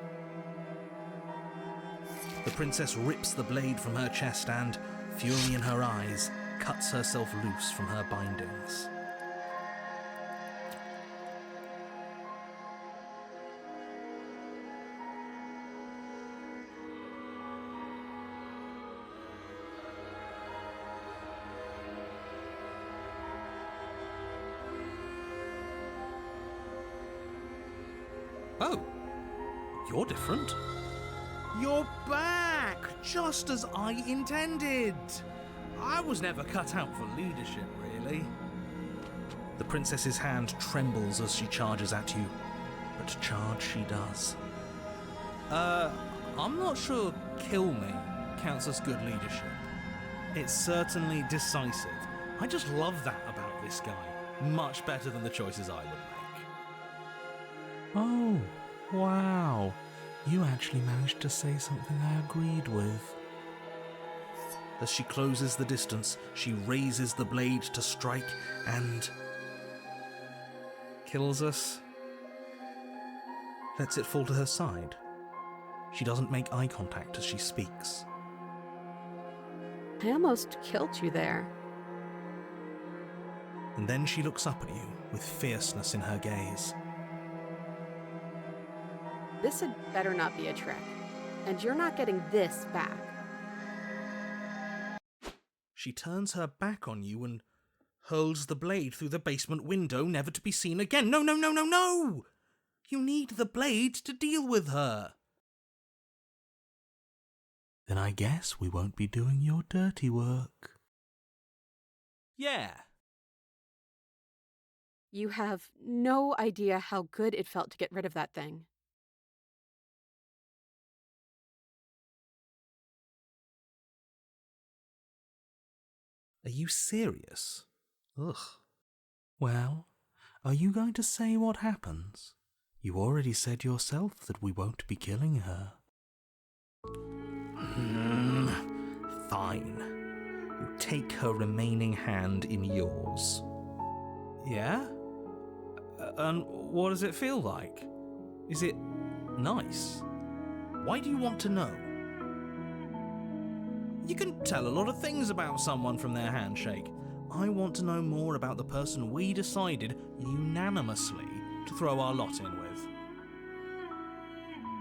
Speaker 4: The princess rips the blade from her chest and, fury in her eyes, cuts herself loose from her bindings. Oh, you're different. You're back, just as I intended. I was never cut out for leadership, really. The princess's hand trembles as she charges at you, but charge she does. I'm not sure kill me counts as good leadership. It's certainly decisive. I just love that about this guy. Much better than the choices I would make.
Speaker 2: Oh, wow. You actually managed to say something I agreed with.
Speaker 4: As she closes the distance, she raises the blade to strike and kills us. Lets it fall to her side. She doesn't make eye contact as she speaks.
Speaker 3: I almost killed you there.
Speaker 4: And then she looks up at you with fierceness in her gaze.
Speaker 3: This had better not be a trick. And you're not getting this back.
Speaker 4: She turns her back on you and hurls the blade through the basement window, never to be seen again. No, no, no, no, no! You need the blade to deal with her.
Speaker 2: Then I guess we won't be doing your dirty work.
Speaker 4: Yeah.
Speaker 3: You have no idea how good it felt to get rid of that thing.
Speaker 4: Are you serious? Ugh.
Speaker 2: Well, are you going to say what happens? You already said yourself that we won't be killing her.
Speaker 4: Fine. You take her remaining hand in yours. Yeah? And what does it feel like? Is it nice? Why do you want to know? You can tell a lot of things about someone from their handshake. I want to know more about the person we decided unanimously to throw our lot in with.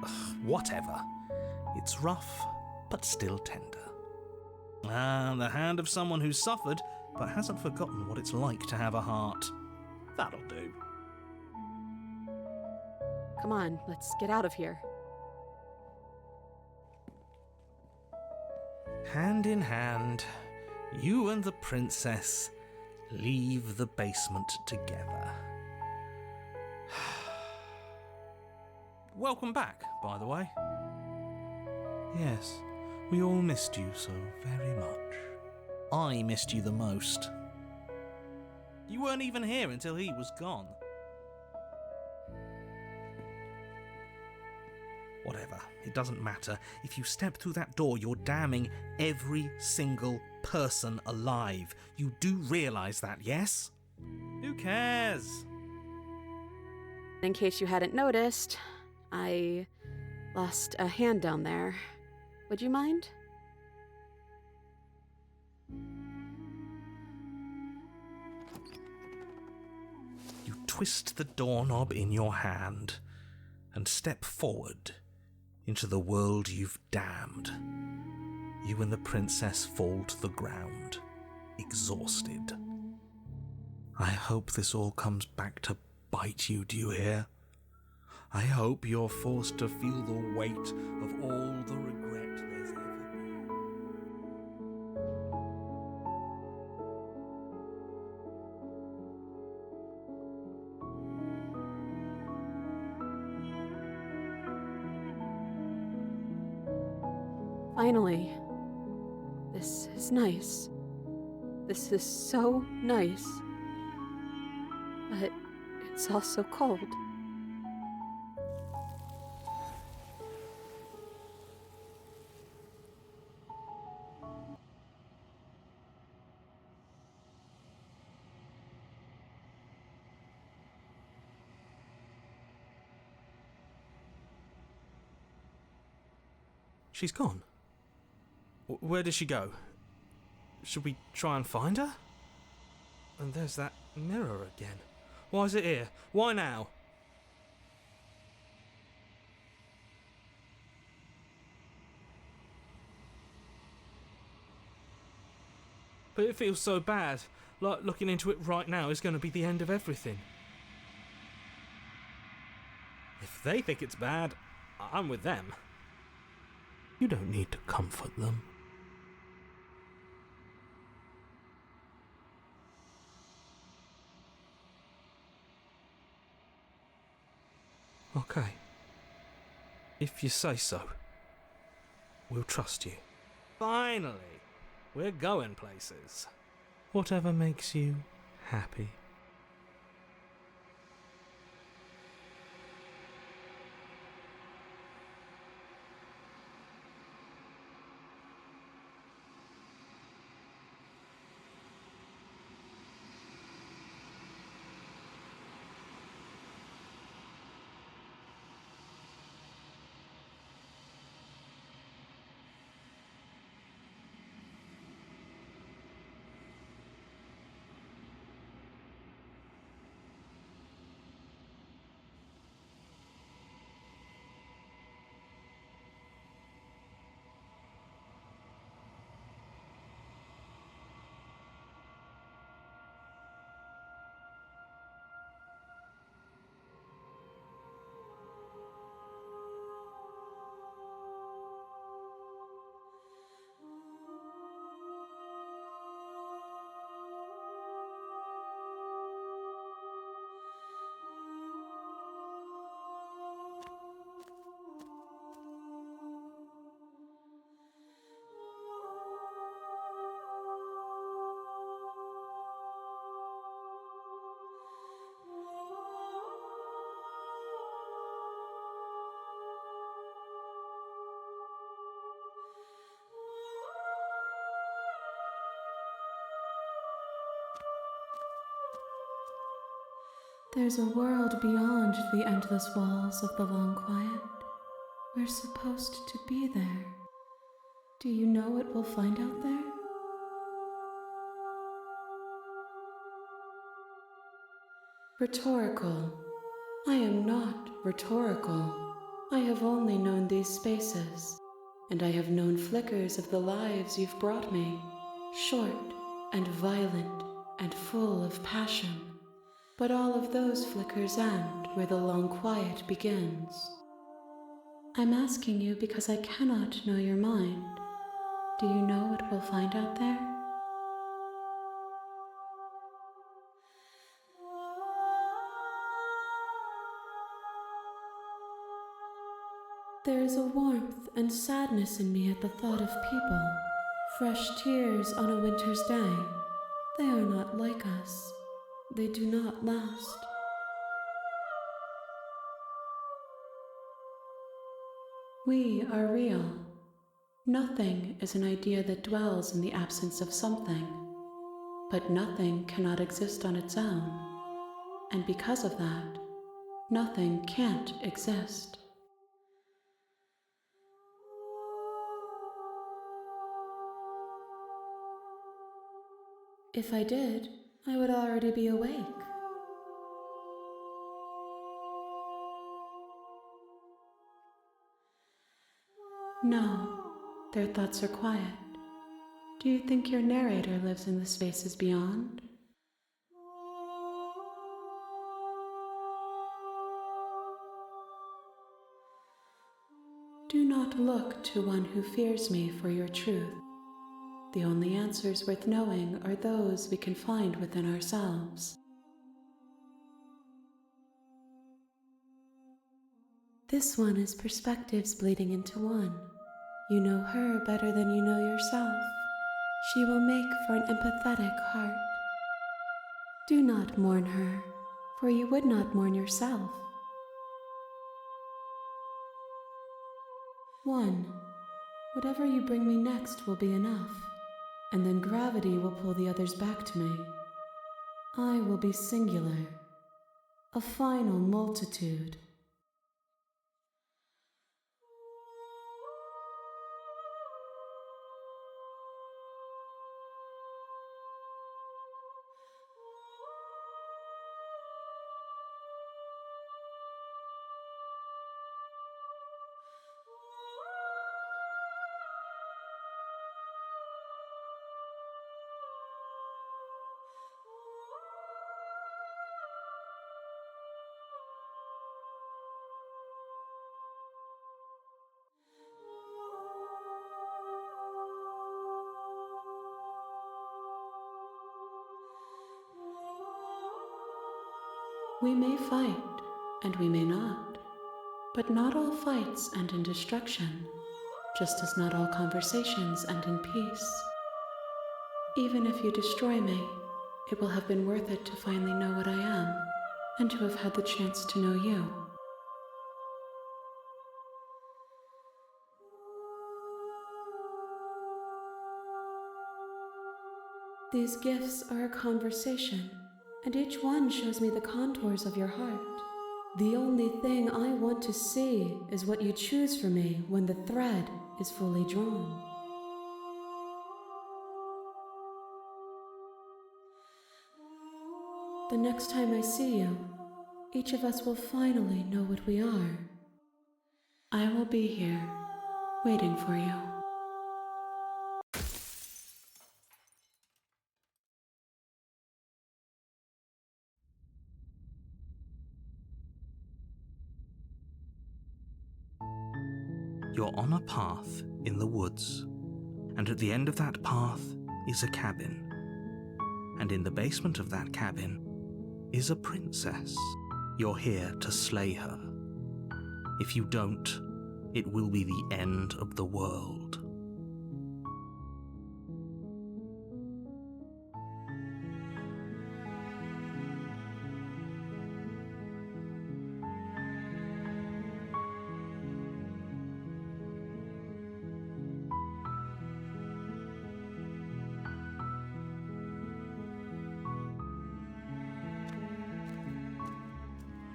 Speaker 4: Ugh, whatever. It's rough, but still tender. The hand of someone who's suffered, but hasn't forgotten what it's like to have a heart. That'll do.
Speaker 3: Come on, let's get out of here.
Speaker 2: Hand in hand, you and the princess leave the basement together. Welcome back, by the way. Yes, we all missed you so very much. I missed you the most. You weren't even here until he was gone. Whatever, it doesn't matter. If you step through that door, you're damning every single person alive. You do realise that, yes? Who cares?
Speaker 3: In case you hadn't noticed, I lost a hand down there. Would you mind?
Speaker 2: You twist the doorknob in your hand and step forward into the world you've damned. You and the princess fall to the ground, exhausted. I hope this all comes back to bite you, do you hear? I hope you're forced to feel the weight of all the regret there's ever been.
Speaker 3: Finally. This is nice. This is so nice. But it's also cold.
Speaker 2: She's gone. Where did she go? Should we try and find her? And there's that mirror again. Why is it here? Why now? But it feels so bad. Like looking into it right now is going to be the end of everything. If they think it's bad, I'm with them. You don't need to comfort them. Okay. If you say so, we'll trust you. Finally, we're going places. Whatever makes you happy.
Speaker 1: There's a world beyond the endless walls of the long quiet. We're supposed to be there. Do you know what we'll find out there? Rhetorical. I am not rhetorical. I have only known these spaces, and I have known flickers of the lives you've brought me, short and violent and full of passion. But all of those flickers end where the long quiet begins. I'm asking you because I cannot know your mind. Do you know what we'll find out there? There is a warmth and sadness in me at the thought of people. Fresh tears on a winter's day. They are not like us. They do not last. We are real. Nothing is an idea that dwells in the absence of something. But nothing cannot exist on its own. And because of that, nothing can't exist. If I did, I would already be awake. No, their thoughts are quiet. Do you think your narrator lives in the spaces beyond? Do not look to one who fears me for your truth. The only answers worth knowing are those we can find within ourselves. This one is perspectives bleeding into one. You know her better than you know yourself. She will make for an empathetic heart. Do not mourn her, for you would not mourn yourself. One, whatever you bring me next will be enough. And then gravity will pull the others back to me. I will be singular, a final multitude. We may fight, and we may not, but not all fights end in destruction, just as not all conversations end in peace. Even if you destroy me, it will have been worth it to finally know what I am, and to have had the chance to know you. These gifts are a conversation, and each one shows me the contours of your heart. The only thing I want to see is what you choose for me when the thread is fully drawn. The next time I see you, each of us will finally know what we are. I will be here, waiting for you.
Speaker 2: You're on a path in the woods, and at the end of that path is a cabin. And in the basement of that cabin is a princess. You're here to slay her. If you don't, it will be the end of the world.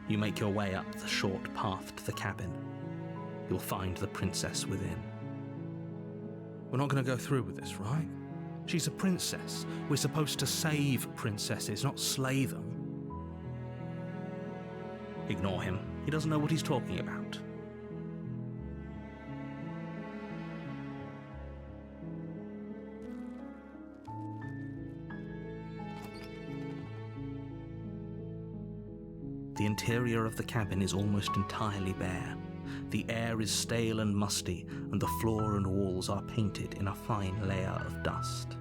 Speaker 2: You make your way up the short path to the cabin. You'll find the princess within. We're not going to go through with this, right? She's a princess. We're supposed to save princesses, not slay them. Ignore him. He doesn't know what he's talking about. The interior of the cabin is almost entirely bare. The air is stale and musty, and the floor and walls are painted in a fine layer of dust.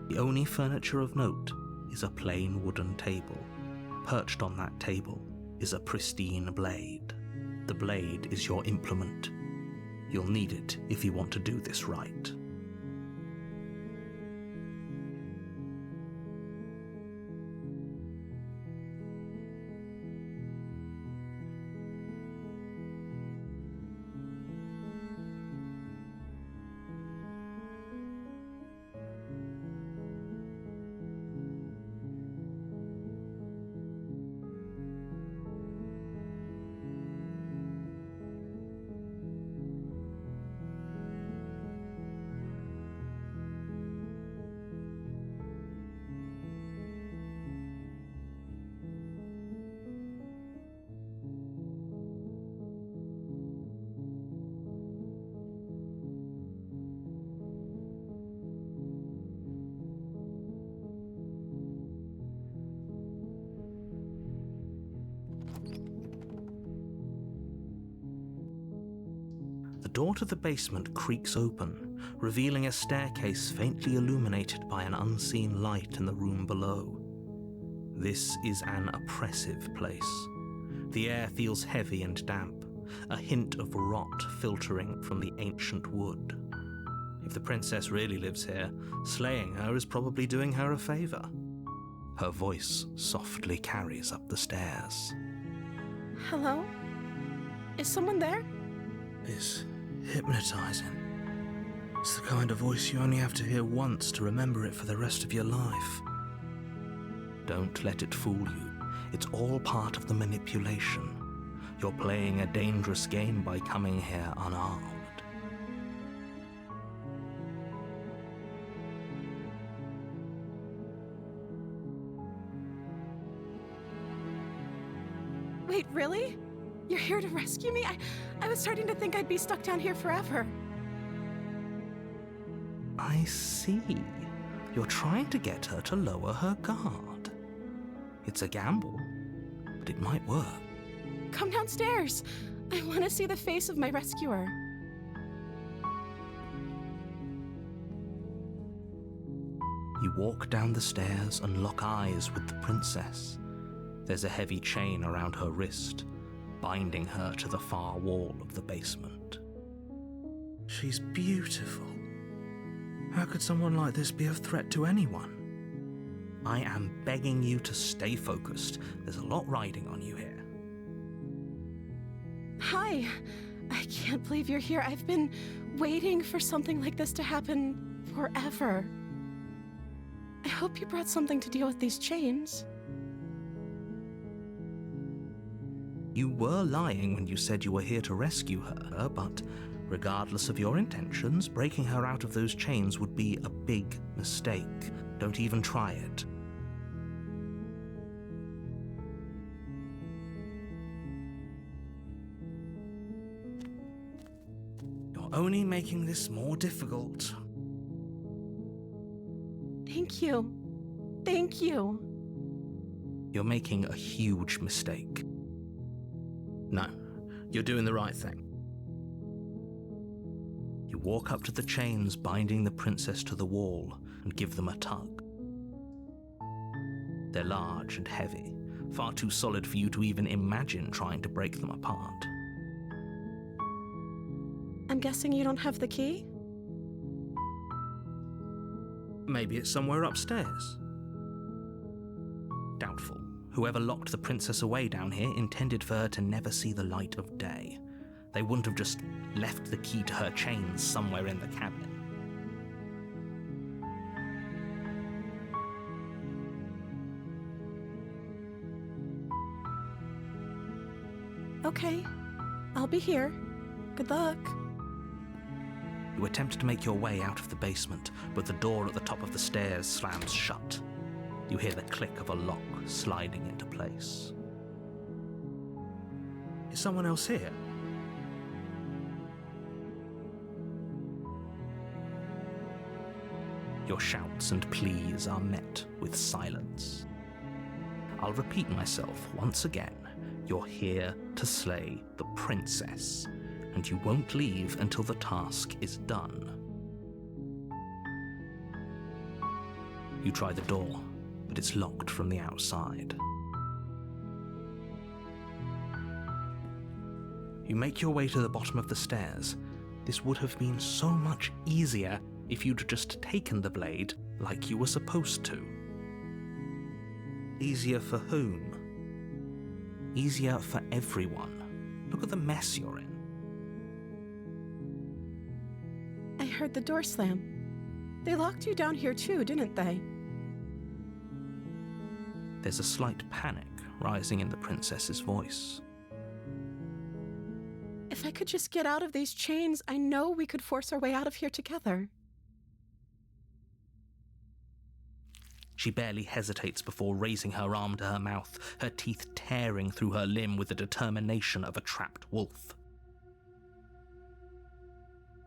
Speaker 2: The only furniture of note is a plain wooden table. Perched on that table is a pristine blade. The blade is your implement. You'll need it if you want to do this right. The door to the basement creaks open, revealing a staircase faintly illuminated by an unseen light in the room below. This is an oppressive place. The air feels heavy and damp, a hint of rot filtering from the ancient wood. If the princess really lives here, slaying her is probably doing her a favor. Her voice softly carries up the stairs.
Speaker 3: Hello? Is someone there?
Speaker 2: It's hypnotizing. It's the kind of voice you only have to hear once to remember it for the rest of your life. Don't let it fool you. It's all part of the manipulation. You're playing a dangerous game by coming here unarmed.
Speaker 3: Wait, really? You're here to rescue me? I was starting to think I'd be stuck down here forever.
Speaker 2: I see. You're trying to get her to lower her guard. It's a gamble, but it might work.
Speaker 3: Come downstairs. I want to see the face of my rescuer.
Speaker 2: You walk down the stairs and lock eyes with the princess. There's a heavy chain around her wrist, binding her to the far wall of the basement. She's beautiful. How could someone like this be a threat to anyone? I am begging you to stay focused. There's a lot riding on you here.
Speaker 3: Hi. I can't believe you're here. I've been waiting for something like this to happen forever. I hope you brought something to deal with these chains.
Speaker 2: You were lying when you said you were here to rescue her, but regardless of your intentions, breaking her out of those chains would be a big mistake. Don't even try it. You're only making this more difficult.
Speaker 3: Thank you. Thank you.
Speaker 2: You're making a huge mistake. No, you're doing the right thing. You walk up to the chains binding the princess to the wall and give them a tug. They're large and heavy, far too solid for you to even imagine trying to break them apart.
Speaker 3: I'm guessing you don't have the key?
Speaker 2: Maybe it's somewhere upstairs. Doubtful. Whoever locked the princess away down here intended for her to never see the light of day. They wouldn't have just left the key to her chains somewhere in the cabin.
Speaker 3: Okay. I'll be here. Good luck.
Speaker 2: You attempt to make your way out of the basement, but the door at the top of the stairs slams shut. You hear the click of a lock sliding into place. Is someone else here? Your shouts and pleas are met with silence. I'll repeat myself once again. You're here to slay the princess, and you won't leave until the task is done. You try the door, but it's locked from the outside. You make your way to the bottom of the stairs. This would have been so much easier if you'd just taken the blade like you were supposed to. Easier for whom? Easier for everyone. Look at the mess you're in.
Speaker 3: I heard the door slam. They locked you down here too, didn't they?
Speaker 2: There's a slight panic rising in the princess's voice.
Speaker 3: If I could just get out of these chains, I know we could force our way out of here together.
Speaker 2: She barely hesitates before raising her arm to her mouth, her teeth tearing through her limb with the determination of a trapped wolf.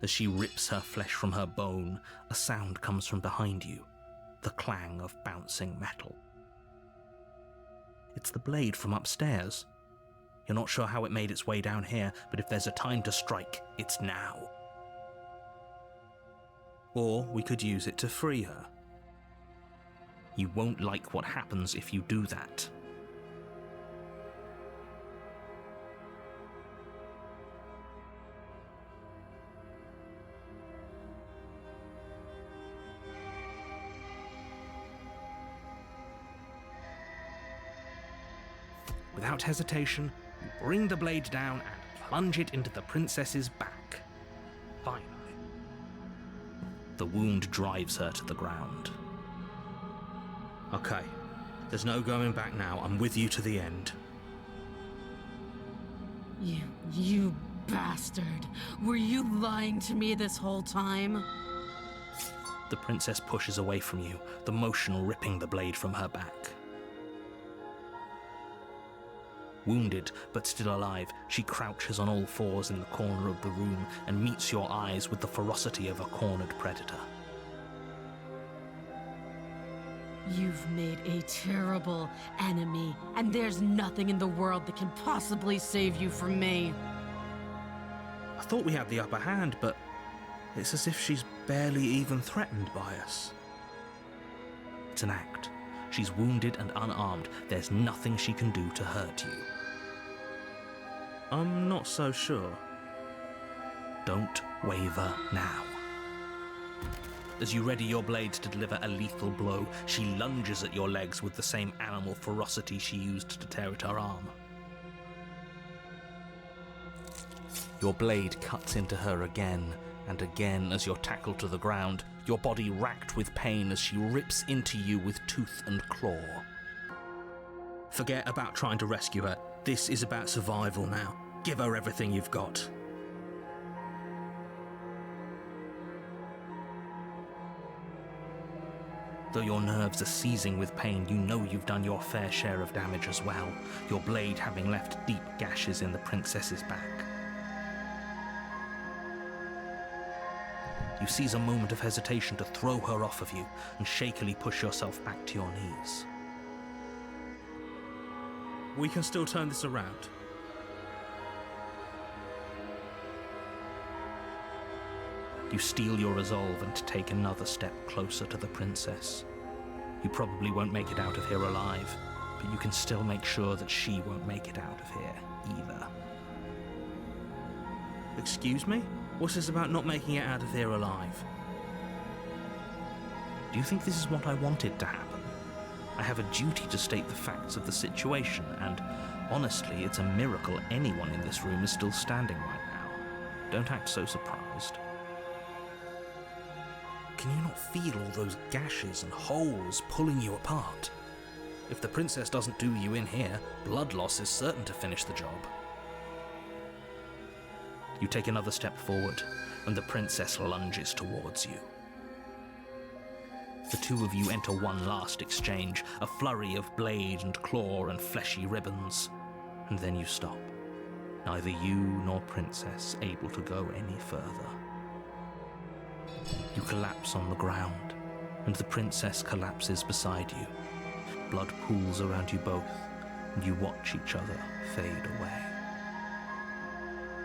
Speaker 2: As she rips her flesh from her bone, a sound comes from behind you, the clang of bouncing metal. It's the blade from upstairs. You're not sure how it made its way down here, but if there's a time to strike, it's now. Or we could use it to free her. You won't like what happens if you do that. Without hesitation, you bring the blade down and plunge it into the princess's back. Finally. The wound drives her to the ground. Okay, there's no going back now. I'm with you to the end.
Speaker 3: You bastard! Were you lying to me this whole time?
Speaker 2: The princess pushes away from you, the motion ripping the blade from her back. Wounded, but still alive, she crouches on all fours in the corner of the room and meets your eyes with the ferocity of a cornered predator.
Speaker 3: You've made a terrible enemy, and there's nothing in the world that can possibly save you from me.
Speaker 2: I thought we had the upper hand, but it's as if she's barely even threatened by us. It's an act. She's wounded and unarmed. There's nothing she can do to hurt you. I'm not so sure. Don't waver now. As you ready your blade to deliver a lethal blow, she lunges at your legs with the same animal ferocity she used to tear at her arm. Your blade cuts into her again and again as you're tackled to the ground, your body racked with pain as she rips into you with tooth and claw. Forget about trying to rescue her. This is about survival now. Give her everything you've got. Though your nerves are seizing with pain, you know you've done your fair share of damage as well, your blade having left deep gashes in the princess's back. You seize a moment of hesitation to throw her off of you and shakily push yourself back to your knees. We can still turn this around. You steel your resolve and take another step closer to the princess. You probably won't make it out of here alive, but you can still make sure that she won't make it out of here either. Excuse me? What's this about not making it out of here alive? Do you think this is what I wanted to happen? I have a duty to state the facts of the situation, and honestly, it's a miracle anyone in this room is still standing right now. Don't act so surprised. Can you not feel all those gashes and holes pulling you apart? If the princess doesn't do you in here, blood loss is certain to finish the job. You take another step forward, and the princess lunges towards you. The two of you enter one last exchange, a flurry of blade and claw and fleshy ribbons, and then you stop. Neither you nor princess able to go any further. You collapse on the ground, and the princess collapses beside you. Blood pools around you both, and you watch each other fade away.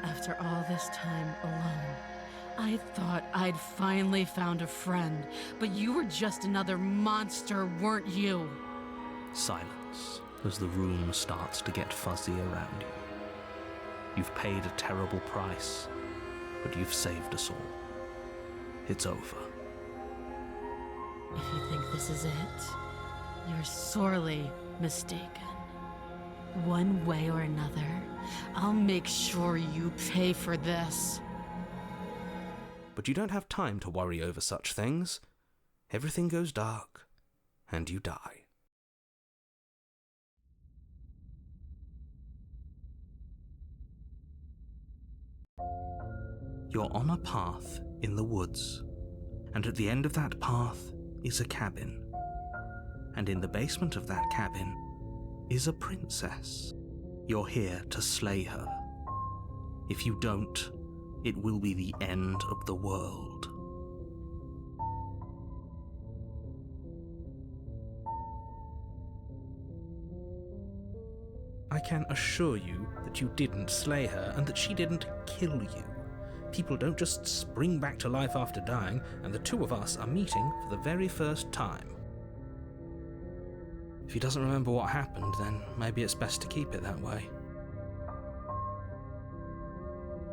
Speaker 3: After all this time alone, I thought I'd finally found a friend, but you were just another monster, weren't you?
Speaker 2: Silence as the room starts to get fuzzy around you. You've paid a terrible price, but you've saved us all. It's over.
Speaker 3: If you think this is it, you're sorely mistaken. One way or another, I'll make sure you pay for this.
Speaker 2: But you don't have time to worry over such things. Everything goes dark, and you die. You're on a path in the woods, and at the end of that path is a cabin. And in the basement of that cabin is a princess. You're here to slay her. If you don't, it will be the end of the world. I can assure you that you didn't slay her and that she didn't kill you. People don't just spring back to life after dying, and the two of us are meeting for the very first time. If he doesn't remember what happened, then maybe it's best to keep it that way.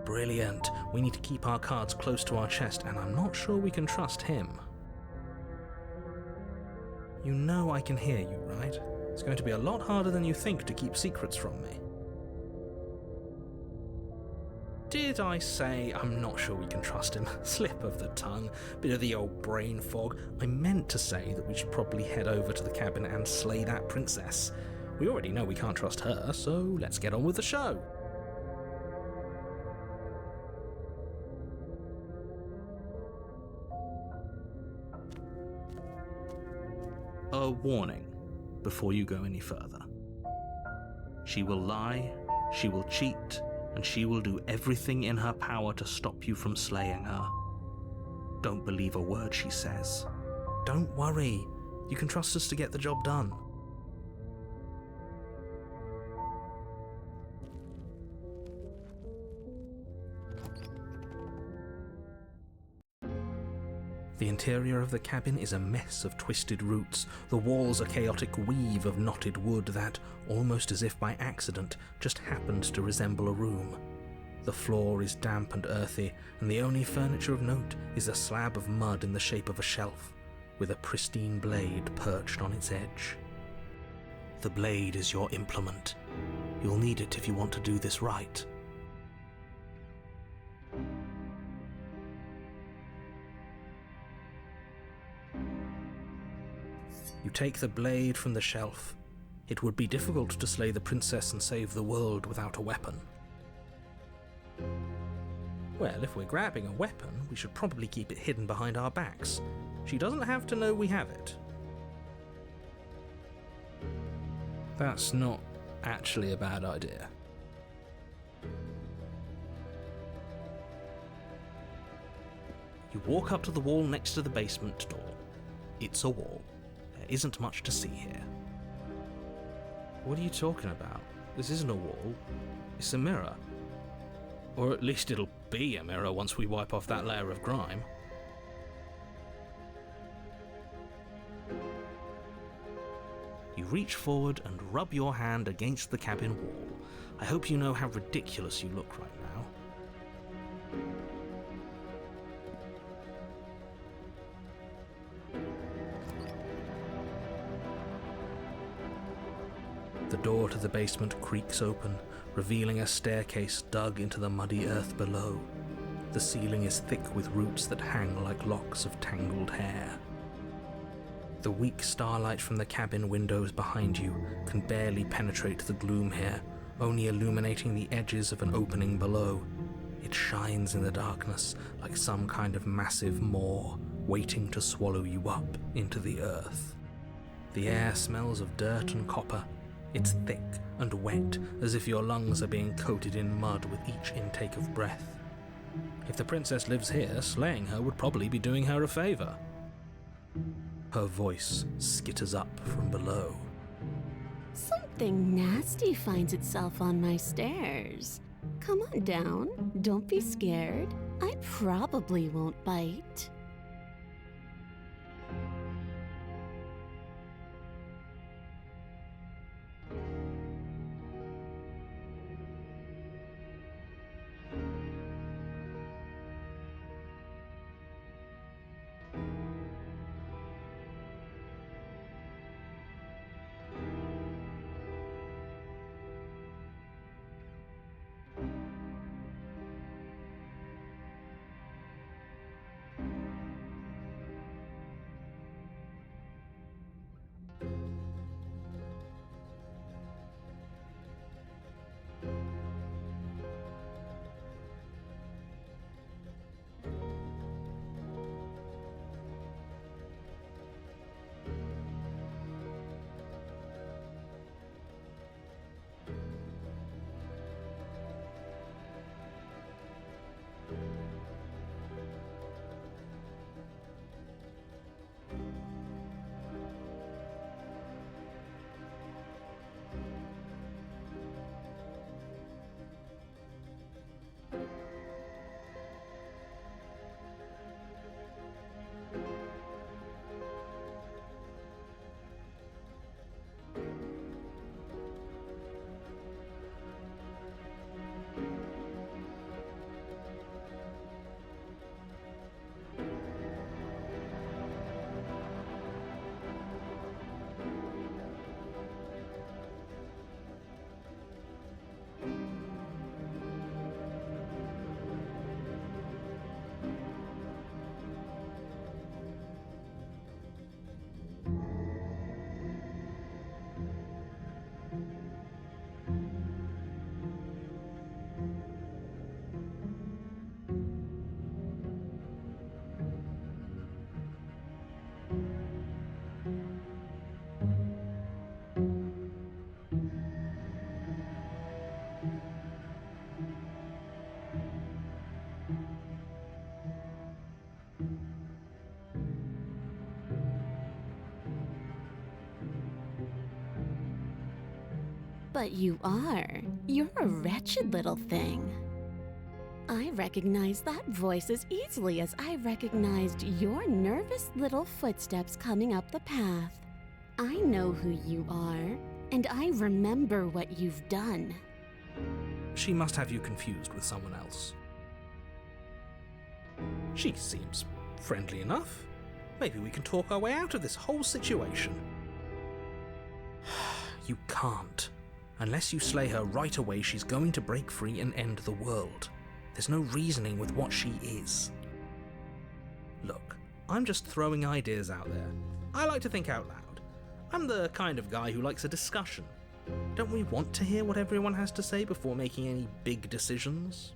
Speaker 2: Brilliant. We need to keep our cards close to our chest, and I'm not sure we can trust him. You know I can hear you, right? It's going to be a lot harder than you think to keep secrets from me. Did I say I'm not sure we can trust him? Slip of the tongue, bit of the old brain fog. I meant to say that we should probably head over to the cabin and slay that princess. We already know we can't trust her, so let's get on with the show. A warning before you go any further. She will lie, she will cheat, and she will do everything in her power to stop you from slaying her. Don't believe a word she says. Don't worry, you can trust us to get the job done. The interior of the cabin is a mess of twisted roots. The walls a chaotic weave of knotted wood that, almost as if by accident, just happened to resemble a room. The floor is damp and earthy, and the only furniture of note is a slab of mud in the shape of a shelf, with a pristine blade perched on its edge. The blade is your implement. You'll need it if you want to do this right. You take the blade from the shelf. It would be difficult to slay the princess and save the world without a weapon. Well, if we're grabbing a weapon, we should probably keep it hidden behind our backs. She doesn't have to know we have it. That's not actually a bad idea. You walk up to the wall next to the basement door. It's a wall. There isn't much to see here. What are you talking about? This isn't a wall. It's a mirror. Or at least it'll be a mirror once we wipe off that layer of grime. You reach forward and rub your hand against the cabin wall. I hope you know how ridiculous you look right now. The door to the basement creaks open, revealing a staircase dug into the muddy earth below. The ceiling is thick with roots that hang like locks of tangled hair. The weak starlight from the cabin windows behind you can barely penetrate the gloom here, only illuminating the edges of an opening below. It shines in the darkness like some kind of massive maw, waiting to swallow you up into the earth. The air smells of dirt and copper. It's thick and wet, as if your lungs are being coated in mud with each intake of breath. If the princess lives here, slaying her would probably be doing her a favor. Her voice skitters up from below.
Speaker 1: Something nasty finds itself on my stairs.
Speaker 3: Come on down. Don't be scared. I probably won't bite. But you are. You're a wretched little thing. I recognize that voice as easily as I recognized your nervous little footsteps coming up the path. I know who you are, and I remember what you've done.
Speaker 2: She must have you confused with someone else. She seems friendly enough. Maybe we can talk our way out of this whole situation. You can't. Unless you slay her right away, she's going to break free and end the world. There's no reasoning with what she is. Look, I'm just throwing ideas out there. I like to think out loud. I'm the kind of guy who likes a discussion. Don't we want to hear what everyone has to say before making any big decisions?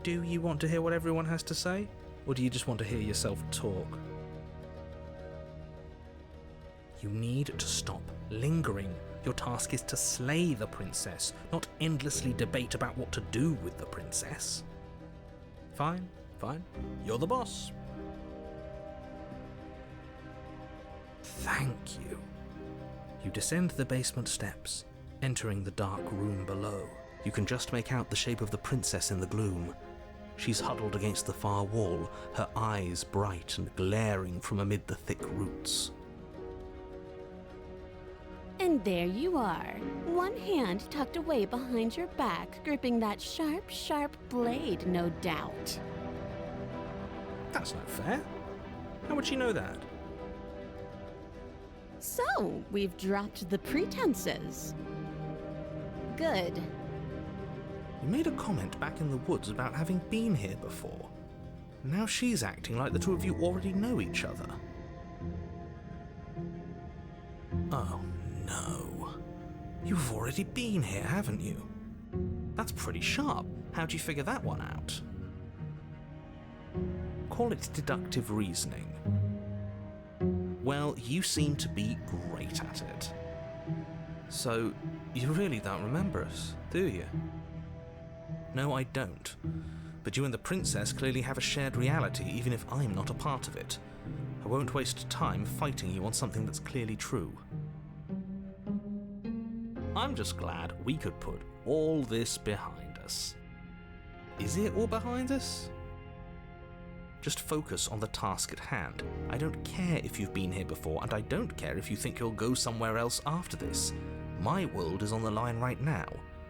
Speaker 2: Do you want to hear what everyone has to say? Or do you just want to hear yourself talk? You need to stop lingering. Your task is to slay the princess, not endlessly debate about what to do with the princess. Fine, fine. You're the boss. Thank you. You descend the basement steps, entering the dark room below. You can just make out the shape of the princess in the gloom. She's huddled against the far wall, her eyes bright and glaring from amid the thick roots.
Speaker 3: And there you are, one hand tucked away behind your back, gripping that sharp, sharp blade, no doubt.
Speaker 2: That's not fair. How would she know that?
Speaker 3: So, we've dropped the pretenses. Good.
Speaker 2: You made a comment back in the woods about having been here before. Now she's acting like the two of you already know each other. Oh no. You've already been here, haven't you? That's pretty sharp. How'd you figure that one out? Call it deductive reasoning. Well, you seem to be great at it. So, you really don't remember us, do you? No, I don't. But you and the princess clearly have a shared reality, even if I'm not a part of it. I won't waste time fighting you on something that's clearly true. I'm just glad we could put all this behind us. Is it all behind us? Just focus on the task at hand. I don't care if you've been here before, and I don't care if you think you'll go somewhere else after this. My world is on the line right now,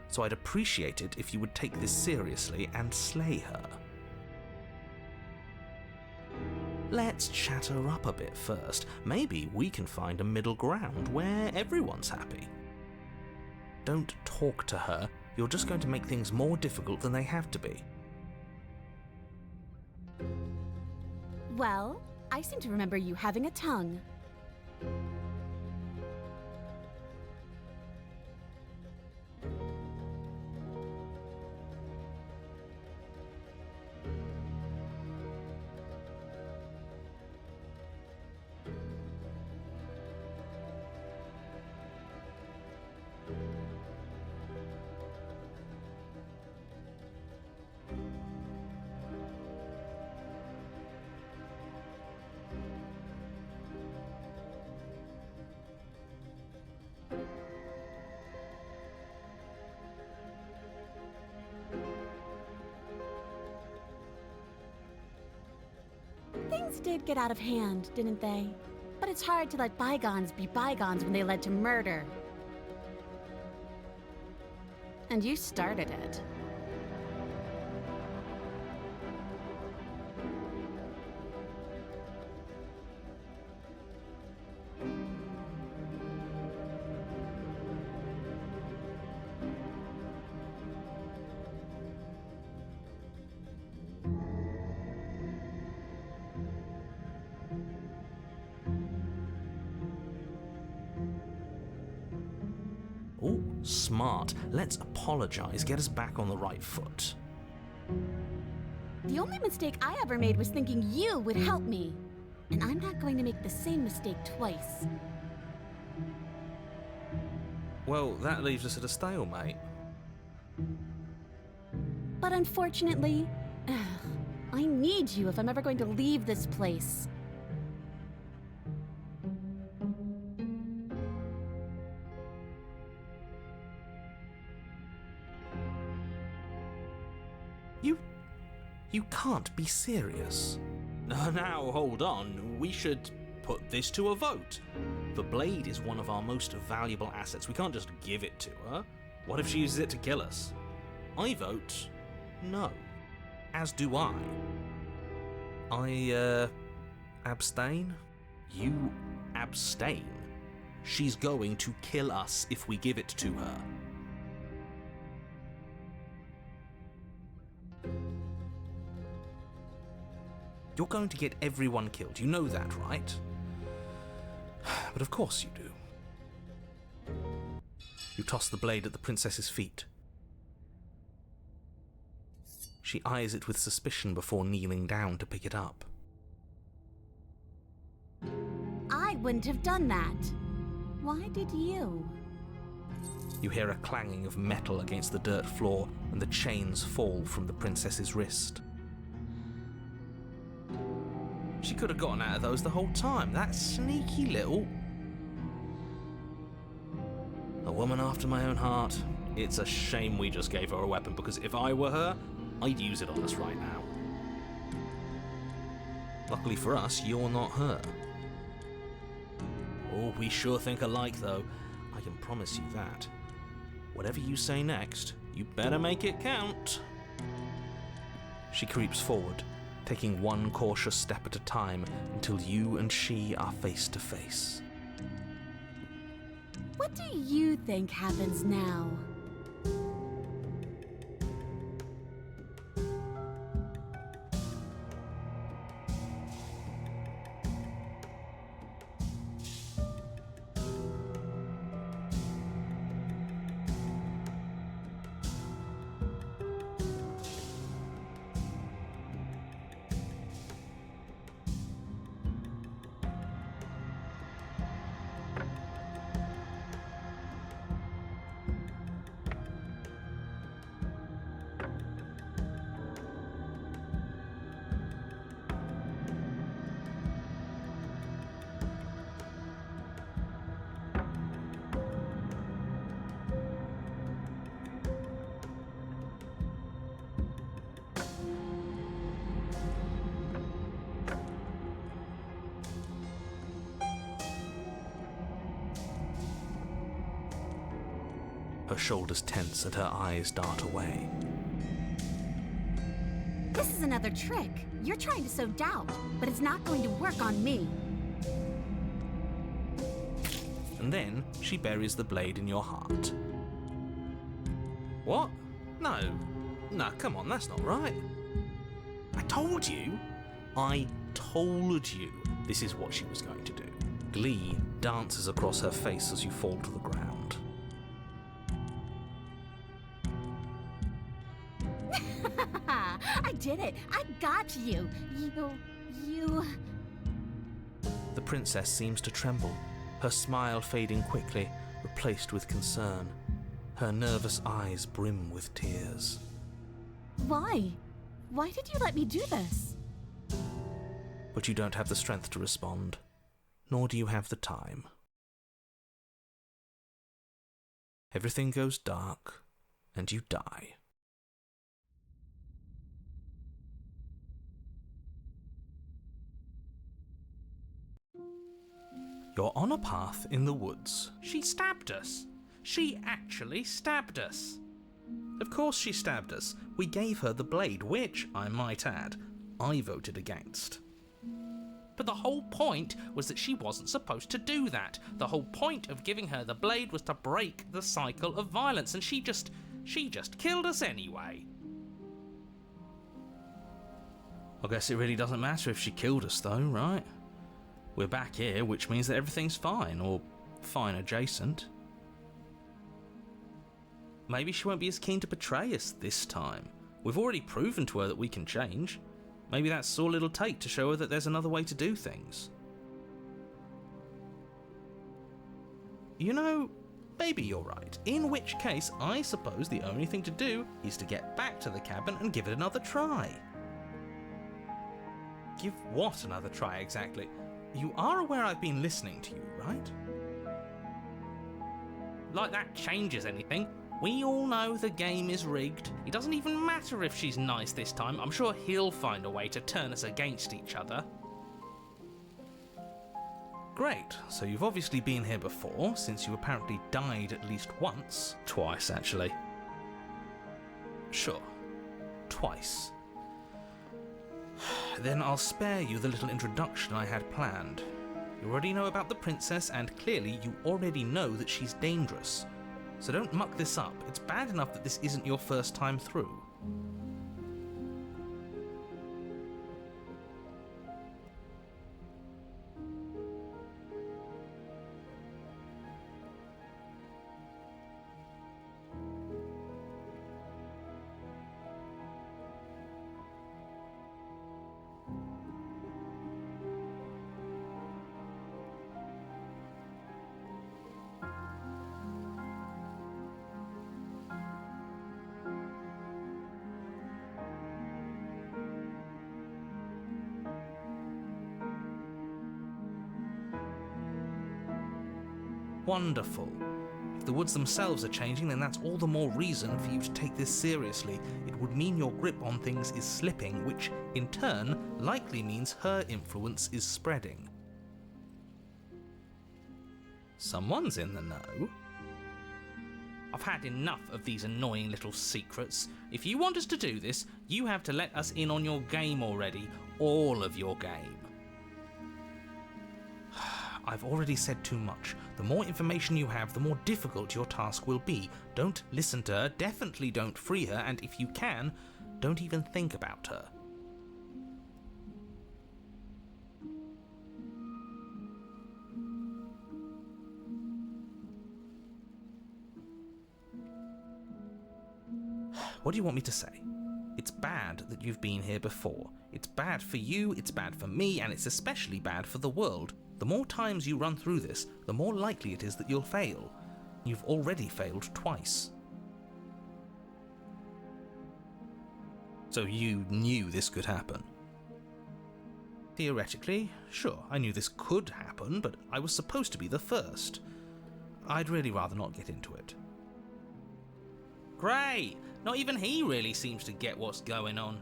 Speaker 2: so I'd appreciate it if you would take this seriously and slay her. Let's chat her up a bit first. Maybe we can find a middle ground where everyone's happy. Don't talk to her. You're just going to make things more difficult than they have to be.
Speaker 3: Well, I seem to remember you having a tongue. Things did get out of hand, didn't they? But it's hard to let bygones be bygones when they led to murder. And you started it.
Speaker 2: Oh, smart. Let's apologize, get us back on the right foot.
Speaker 3: The only mistake I ever made was thinking you would help me. And I'm not going to make the same mistake twice.
Speaker 2: Well, that leaves us at a stalemate.
Speaker 3: But unfortunately, I need you if I'm ever going to leave this place.
Speaker 2: You can't be serious. Now, hold on. We should put this to a vote. The blade is one of our most valuable assets. We can't just give it to her. What if she uses it to kill us? I vote no. As do I. Abstain? You abstain? She's going to kill us if we give it to her. You're going to get everyone killed. You know that, right? But of course you do. You toss the blade at the princess's feet. She eyes it with suspicion before kneeling down to pick it up.
Speaker 3: I wouldn't have done that. Why did you?
Speaker 2: You hear a clanging of metal against the dirt floor, and the chains fall from the princess's wrist. She could have gotten out of those the whole time. That sneaky little... A woman after my own heart. It's a shame we just gave her a weapon, because if I were her, I'd use it on us right now. Luckily for us, you're not her. Oh, we sure think alike, though. I can promise you that. Whatever you say next, you better make it count. She creeps forward, taking one cautious step at a time until you and she are face to face.
Speaker 3: What do you think happens now?
Speaker 2: Her shoulders tense and her eyes dart away.
Speaker 7: This is another trick. You're trying to sow doubt, but it's not going to work on me.
Speaker 2: And then she buries the blade in your heart. What? No, come on, that's not right. I told you this is what she was going to do. Glee dances across her face as you fall to the ground.
Speaker 7: I did it. I got you. You...
Speaker 2: The princess seems to tremble, her smile fading quickly, replaced with concern. Her nervous eyes brim with tears.
Speaker 7: Why? Why did you let me do this?
Speaker 2: But you don't have the strength to respond, nor do you have the time. Everything goes dark, and you die. You're on a path in the woods.
Speaker 4: She stabbed us. She actually stabbed us.
Speaker 2: Of course she stabbed us. We gave her the blade, which, I might add, I voted against.
Speaker 4: But the whole point was that she wasn't supposed to do that. The whole point of giving her the blade was to break the cycle of violence, and she just killed us anyway.
Speaker 2: I guess it really doesn't matter if she killed us though, right? We're back here, which means that everything's fine, or fine adjacent. Maybe she won't be as keen to betray us this time. We've already proven to her that we can change. Maybe that's all it'll take to show her that there's another way to do things. You know, maybe you're right. In which case, I suppose the only thing to do is to get back to the cabin and give it another try. Give what another try exactly? You are aware I've been listening to you, right?
Speaker 4: Like that changes anything. We all know the game is rigged. It doesn't even matter if she's nice this time. I'm sure he'll find a way to turn us against each other.
Speaker 2: Great, so you've obviously been here before, since you apparently died at least once. Twice, actually. Sure, twice. Then I'll spare you the little introduction I had planned. You already know about the princess, and clearly you already know that she's dangerous. So don't muck this up. It's bad enough that this isn't your first time through. Wonderful. If the woods themselves are changing, then that's all the more reason for you to take this seriously. It would mean your grip on things is slipping, which, in turn, likely means her influence is spreading. Someone's in the know.
Speaker 4: I've had enough of these annoying little secrets. If you want us to do this, you have to let us in on your game already. All of your game.
Speaker 2: I've already said too much. The more information you have, the more difficult your task will be. Don't listen to her, definitely don't free her, and if you can, don't even think about her. What do you want me to say? It's bad that you've been here before. It's bad for you, it's bad for me, and it's especially bad for the world. The more times you run through this, the more likely it is that you'll fail. You've already failed twice. So you knew this could happen? Theoretically, sure, I knew this could happen, but I was supposed to be the first. I'd really rather not get into it.
Speaker 4: Great! Not even he really seems to get what's going on.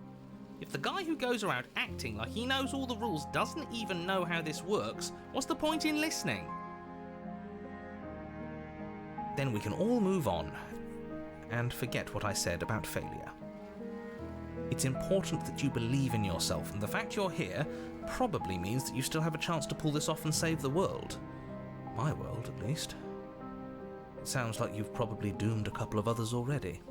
Speaker 4: If the guy who goes around acting like he knows all the rules doesn't even know how this works, what's the point in listening?
Speaker 2: Then we can all move on. and forget what I said about failure. It's important that you believe in yourself, and the fact you're here probably means that you still have a chance to pull this off and save the world. My world, at least. It sounds like you've probably doomed a couple of others already.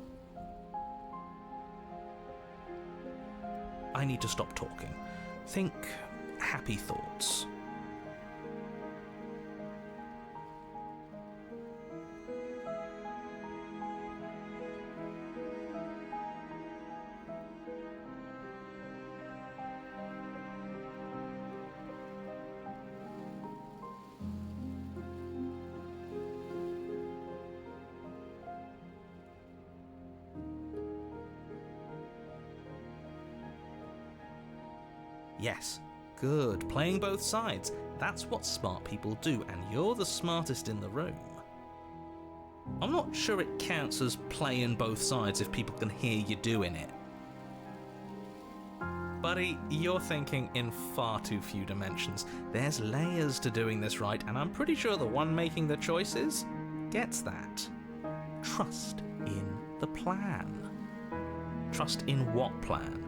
Speaker 2: I need to stop talking. Think happy thoughts. Yes, good. Playing both sides. That's what smart people do, and you're the smartest in the room. I'm not sure it counts as playing both sides if people can hear you doing it. Buddy, you're thinking in far too few dimensions. There's layers to doing this right, and I'm pretty sure the one making the choices gets that. Trust in the plan. Trust in what plan?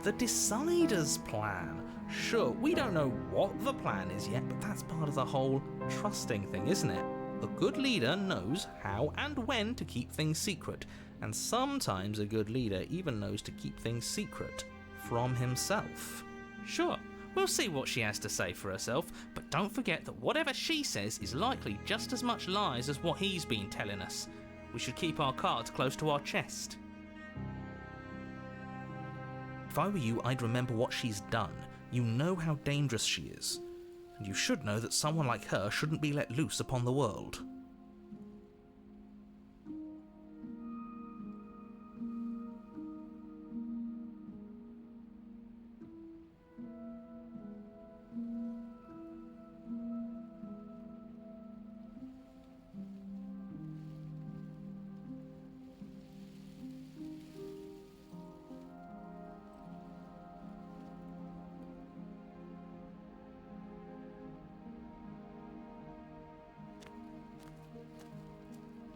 Speaker 2: The Decider's plan. Sure, we don't know what the plan is yet, but that's part of the whole trusting thing, isn't it? A good leader knows how and when to keep things secret, and sometimes a good leader even knows to keep things secret from himself. Sure, we'll see what she has to say for herself, but don't forget that whatever she says is likely just as much lies as what he's been telling us. We should keep our cards close to our chest. If I were you, I'd remember what she's done. You know how dangerous she is. And you should know that someone like her shouldn't be let loose upon the world.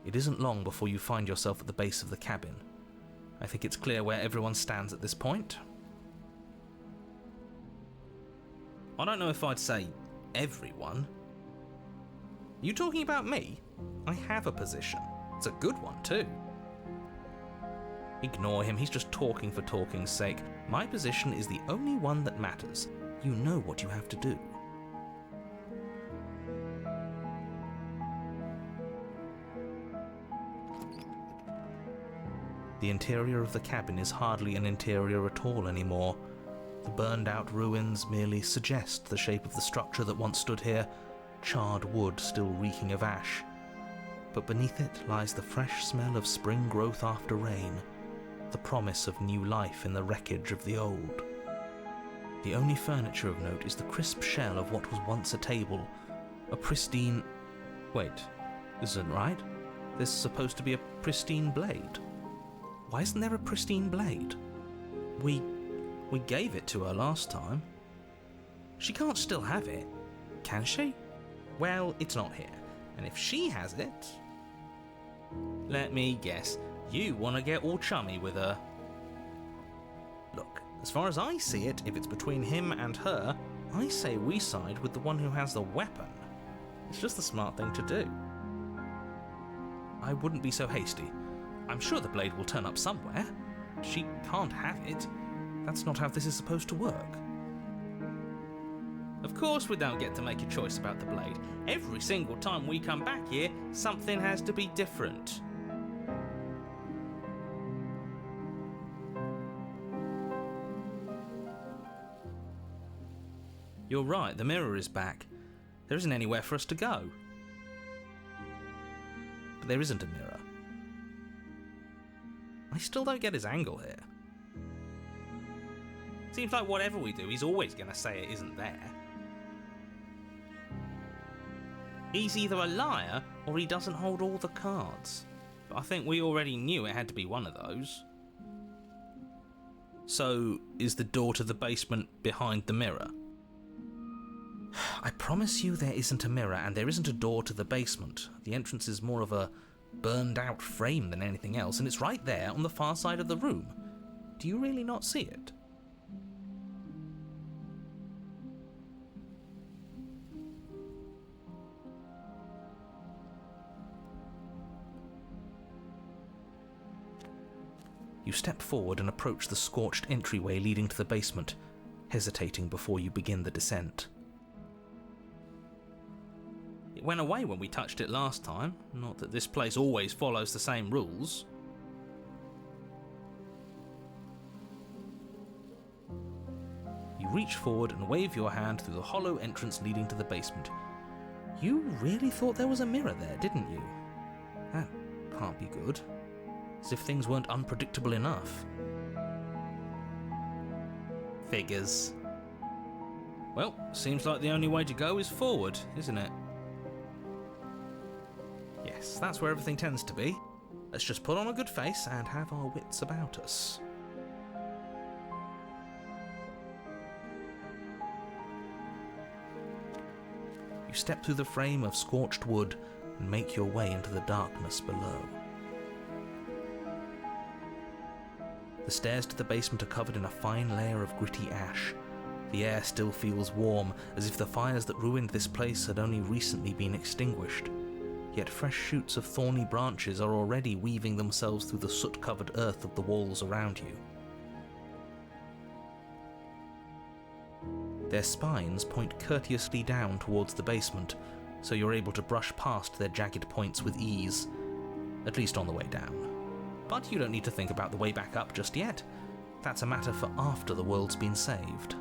Speaker 2: It isn't long before you find yourself at the base of the cabin. I think it's clear where everyone stands at this point. I don't know if I'd say everyone. You talking about me? I have a position. It's a good one too. Ignore him, he's just talking for talking's sake. My position is the only one that matters. You know what you have to do. The interior of the cabin is hardly an interior at all anymore. The burned-out ruins merely suggest the shape of the structure that once stood here, charred wood still reeking of ash. But beneath it lies the fresh smell of spring growth after rain, the promise of new life in the wreckage of the old. The only furniture of note is the crisp shell of what was once a table, a pristine... Wait, this isn't right. There's supposed to be a pristine blade. Why isn't there a pristine blade? We gave it to her last time. She can't still have it, can she? Well, it's not here, and if she has it... Let me guess, you want to get all chummy with her. Look, as far as I see it, if it's between him and her, I say we side with the one who has the weapon. It's just the smart thing to do. I wouldn't be so hasty. I'm sure the blade will turn up somewhere. She can't have it. That's not how this is supposed to work. Of course we don't get to make a choice about the blade. Every single time we come back here, something has to be different. You're right, the mirror is back. There isn't anywhere for us to go. But there isn't a mirror. I still don't get his angle here. Seems like whatever we do, he's always going to say it isn't there. He's either a liar or he doesn't hold all the cards. But I think we already knew it had to be one of those. So, is the door to the basement behind the mirror? I promise you there isn't a mirror and there isn't a door to the basement. The entrance is more of a burned out frame than anything else, and it's right there on the far side of the room. Do you really not see it? You step forward and approach the scorched entryway leading to the basement, hesitating before you begin the descent. It went away when we touched it last time, not that this place always follows the same rules. You reach forward and wave your hand through the hollow entrance leading to the basement. You really thought there was a mirror there, didn't you? That can't be good. As if things weren't unpredictable enough. Figures. Well, seems like the only way to go is forward, isn't it? Yes, that's where everything tends to be. Let's just put on a good face and have our wits about us. You step through the frame of scorched wood and make your way into the darkness below. The stairs to the basement are covered in a fine layer of gritty ash. The air still feels warm, as if the fires that ruined this place had only recently been extinguished. Yet fresh shoots of thorny branches are already weaving themselves through the soot-covered earth of the walls around you. Their spines point courteously down towards the basement, so you're able to brush past their jagged points with ease, at least on the way down. But you don't need to think about the way back up just yet. That's a matter for after the world's been saved.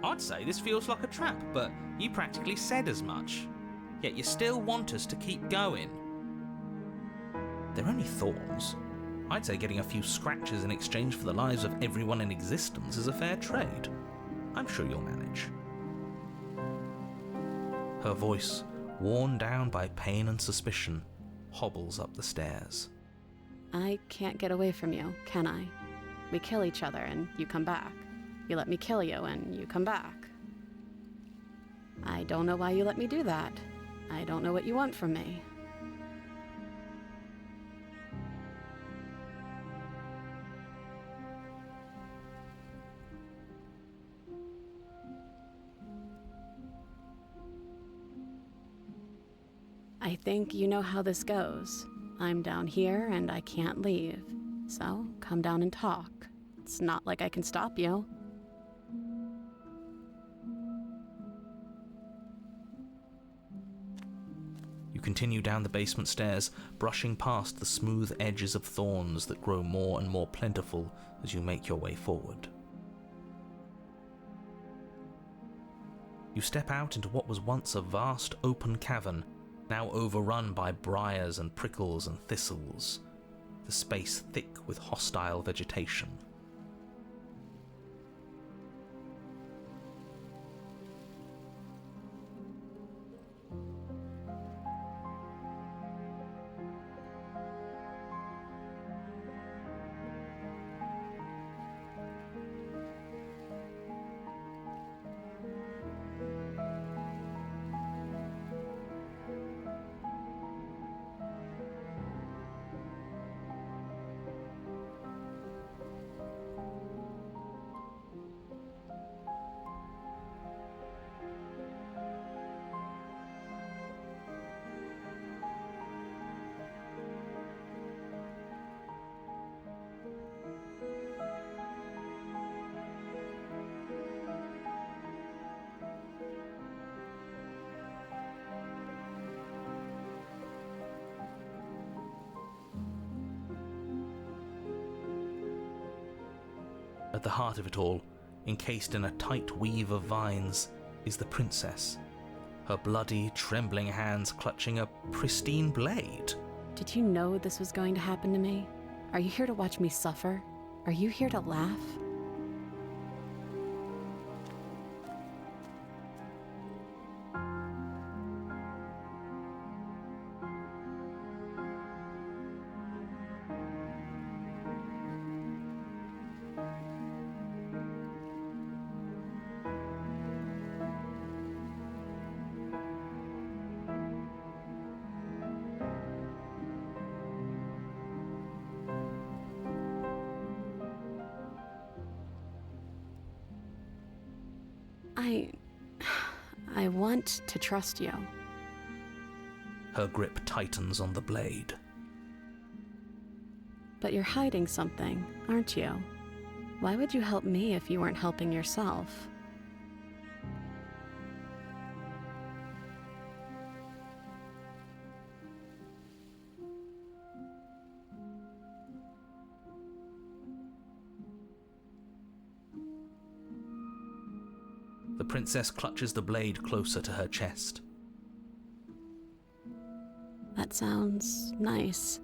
Speaker 2: I'd say this feels like a trap, but you practically said as much. Yet you still want us to keep going. They're only thorns. I'd say getting a few scratches in exchange for the lives of everyone in existence is a fair trade. I'm sure you'll manage. Her voice, worn down by pain and suspicion, hobbles up the stairs.
Speaker 3: I can't get away from you, can I? We kill each other and you come back. You let me kill you and you come back. I don't know why you let me do that. I don't know what you want from me. I think you know how this goes. I'm down here and I can't leave. So come down and talk. It's not like I can stop you.
Speaker 2: You continue down the basement stairs, brushing past the smooth edges of thorns that grow more and more plentiful as you make your way forward. You step out into what was once a vast open cavern, now overrun by briars and prickles and thistles, the space thick with hostile vegetation. At the heart of it all, encased in a tight weave of vines, is the princess, her bloody, trembling hands clutching a pristine blade.
Speaker 3: Did you know this was going to happen to me? Are you here to watch me suffer? Are you here to laugh? I want to trust you.
Speaker 2: Her grip tightens on the blade.
Speaker 3: But you're hiding something, aren't you? Why would you help me if you weren't helping yourself?
Speaker 2: The princess clutches the blade closer to her chest.
Speaker 3: That sounds nice.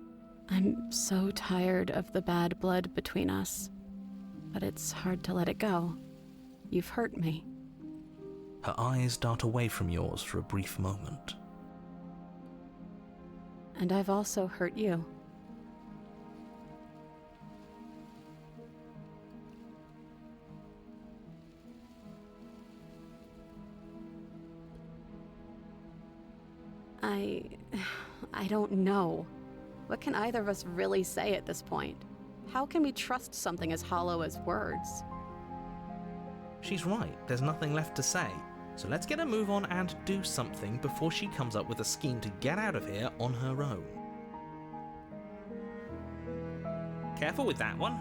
Speaker 3: I'm so tired of the bad blood between us. But it's hard to let it go. You've hurt me.
Speaker 2: Her eyes dart away from yours for a brief moment.
Speaker 3: And I've also hurt you. I don't know. What can either of us really say at this point? How can we trust something as hollow as words?
Speaker 2: She's right, there's nothing left to say. So let's get a move on and do something before she comes up with a scheme to get out of here on her own. Careful with that one.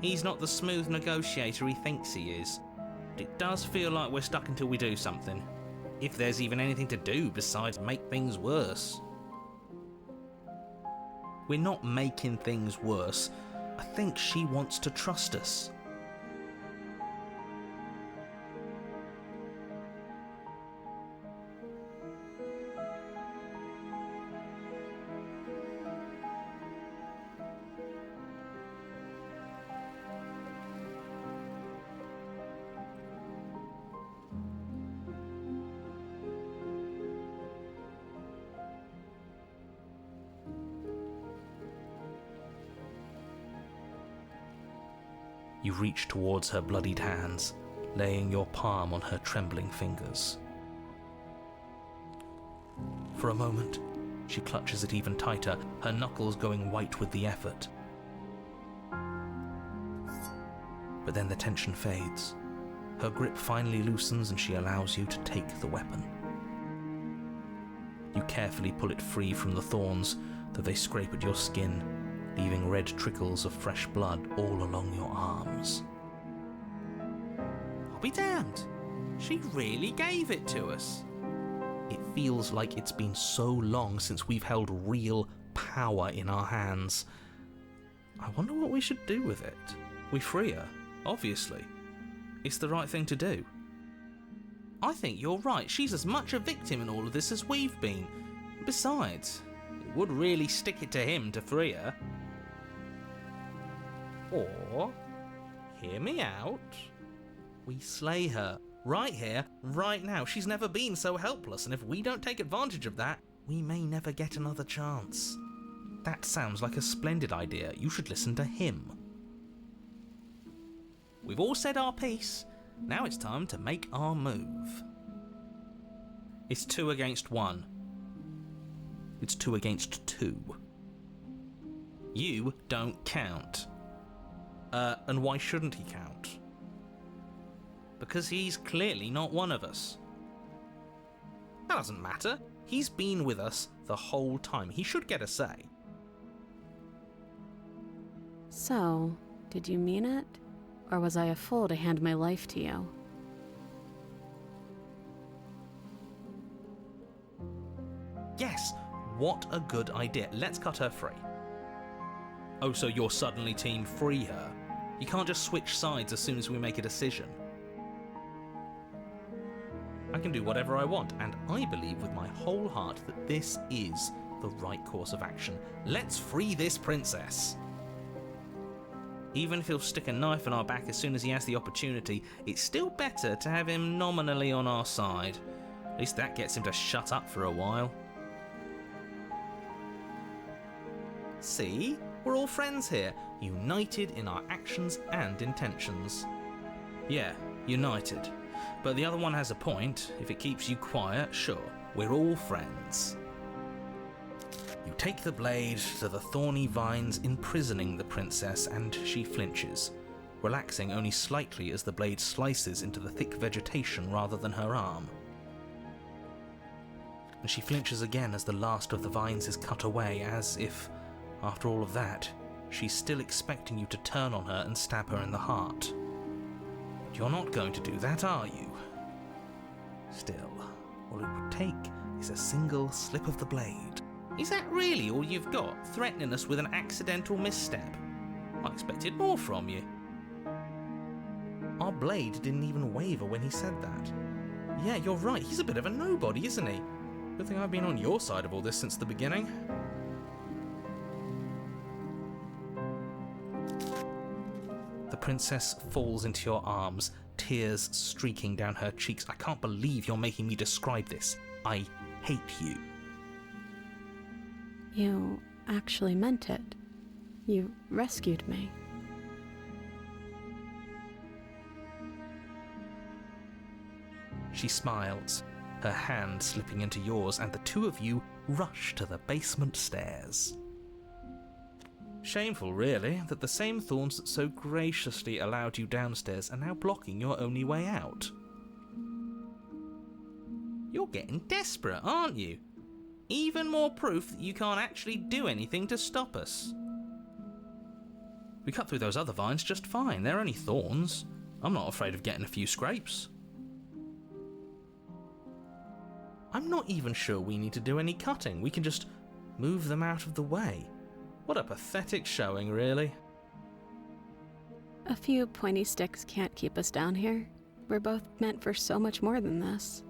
Speaker 2: He's not the smooth negotiator he thinks he is. But it does feel like we're stuck until we do something. If there's even anything to do besides make things worse. We're not making things worse. I think she wants to trust us. You reach towards her bloodied hands, laying your palm on her trembling fingers. For a moment, she clutches it even tighter, her knuckles going white with the effort. But then the tension fades. Her grip finally loosens and she allows you to take the weapon. You carefully pull it free from the thorns, though they scrape at your skin, leaving red trickles of fresh blood all along your arms. I'll be damned. She really gave it to us. It feels like it's been so long since we've held real power in our hands. I wonder what we should do with it. We free her, obviously. It's the right thing to do. I think you're right. She's as much a victim in all of this as we've been. Besides, it would really stick it to him to free her. Or, hear me out, we slay her, right here, right now. She's never been so helpless, and if we don't take advantage of that, we may never get another chance. That sounds like a splendid idea. You should listen to him. We've all said our piece. Now it's time to make our move. It's 2 against 1. It's 2 against 2. You don't count. And why shouldn't he count? Because he's clearly not one of us. That doesn't matter. He's been with us the whole time. He should get a say.
Speaker 3: So, did you mean it? Or was I a fool to hand my life to you?
Speaker 2: Yes, what a good idea. Let's cut her free. Oh, so you're suddenly team free her? You can't just switch sides as soon as we make a decision. I can do whatever I want, and I believe with my whole heart that this is the right course of action. Let's free this princess. Even if he'll stick a knife in our back as soon as he has the opportunity, it's still better to have him nominally on our side. At least that gets him to shut up for a while. See? We're all friends here, united in our actions and intentions. Yeah, united. But the other one has a point. If it keeps you quiet, sure, we're all friends. You take the blade to the thorny vines imprisoning the princess, and she flinches. relaxing only slightly as the blade slices into the thick vegetation rather than her arm. And she flinches again as the last of the vines is cut away, as if, after all of that, she's still expecting you to turn on her and stab her in the heart. But you're not going to do that, are you? Still, all it would take is a single slip of the blade. Is that really all you've got, threatening us with an accidental misstep? I expected more from you. Our blade didn't even waver when he said that. Yeah, you're right, he's a bit of a nobody, isn't he? Good thing I've been on your side of all this since the beginning. The princess falls into your arms, tears streaking down her cheeks. I can't believe you're making me describe this. I hate you.
Speaker 1: You actually meant it. You rescued me.
Speaker 2: She smiles, her hand slipping into yours, and the two of you rush to the basement stairs. Shameful, really, that the same thorns that so graciously allowed you downstairs are now blocking your only way out. You're getting desperate, aren't you? Even more proof that you can't actually do anything to stop us. We cut through those other vines just fine. They're only thorns. I'm not afraid of getting a few scrapes. I'm not even sure we need to do any cutting. We can just move them out of the way. What a pathetic showing, really.
Speaker 1: A few pointy sticks can't keep us down here. We're both meant for so much more than this.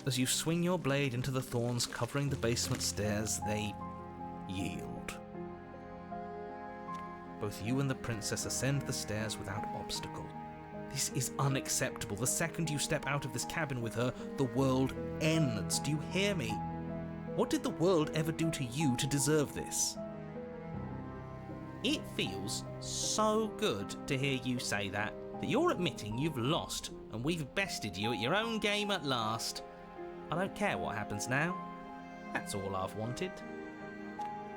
Speaker 2: As you swing your blade into the thorns covering the basement stairs, they yield. Both you and the princess ascend the stairs without obstacle. This is unacceptable. The second you step out of this cabin with her, the world ends. Do you hear me? What did the world ever do to you to deserve this? It feels so good to hear you say that you're admitting you've lost and we've bested you at your own game at last. I don't care what happens now. That's all I've wanted.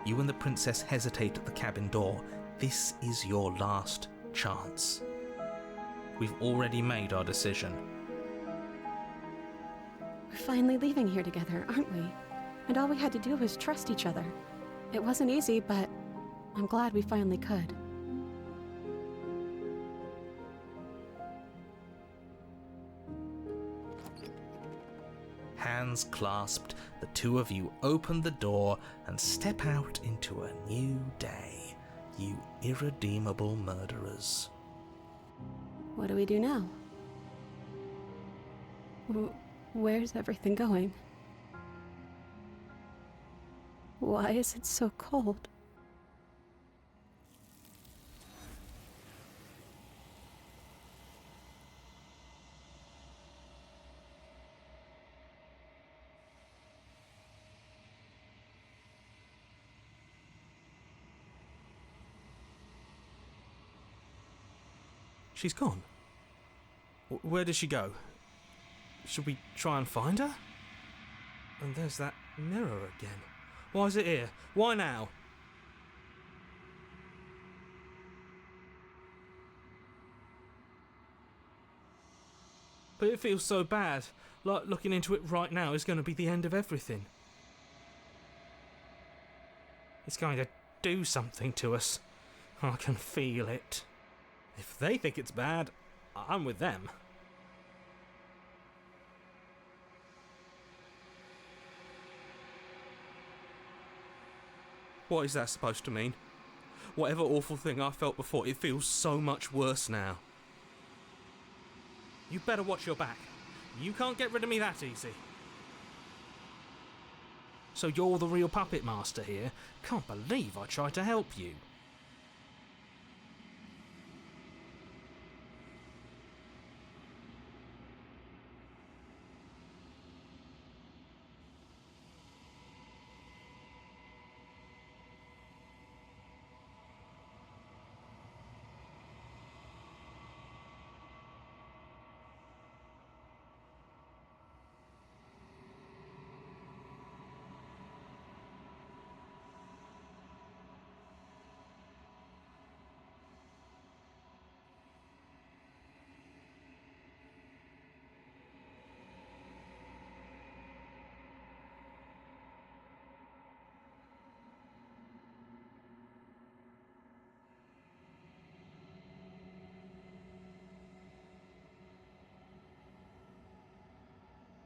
Speaker 2: You and the princess hesitate at the cabin door. This is your last chance. We've already made our decision.
Speaker 1: We're finally leaving here together, aren't we? And all we had to do was trust each other. It wasn't easy, but I'm glad we finally could.
Speaker 2: Hands clasped, the two of you open the door and step out into a new day, you irredeemable murderers.
Speaker 1: What do we do now? Where's everything going? Why is it so cold?
Speaker 4: She's gone. Where did she go? Should we try and find her? And there's that mirror again. Why is it here? Why now? But it feels so bad. Like looking into it right now is going to be the end of everything. It's going to do something to us. I can feel it. If they think it's bad, I'm with them. What is that supposed to mean? Whatever awful thing I felt before, it feels so much worse now. You better watch your back. You can't get rid of me that easy. So you're the real puppet master here? Can't believe I tried to help you.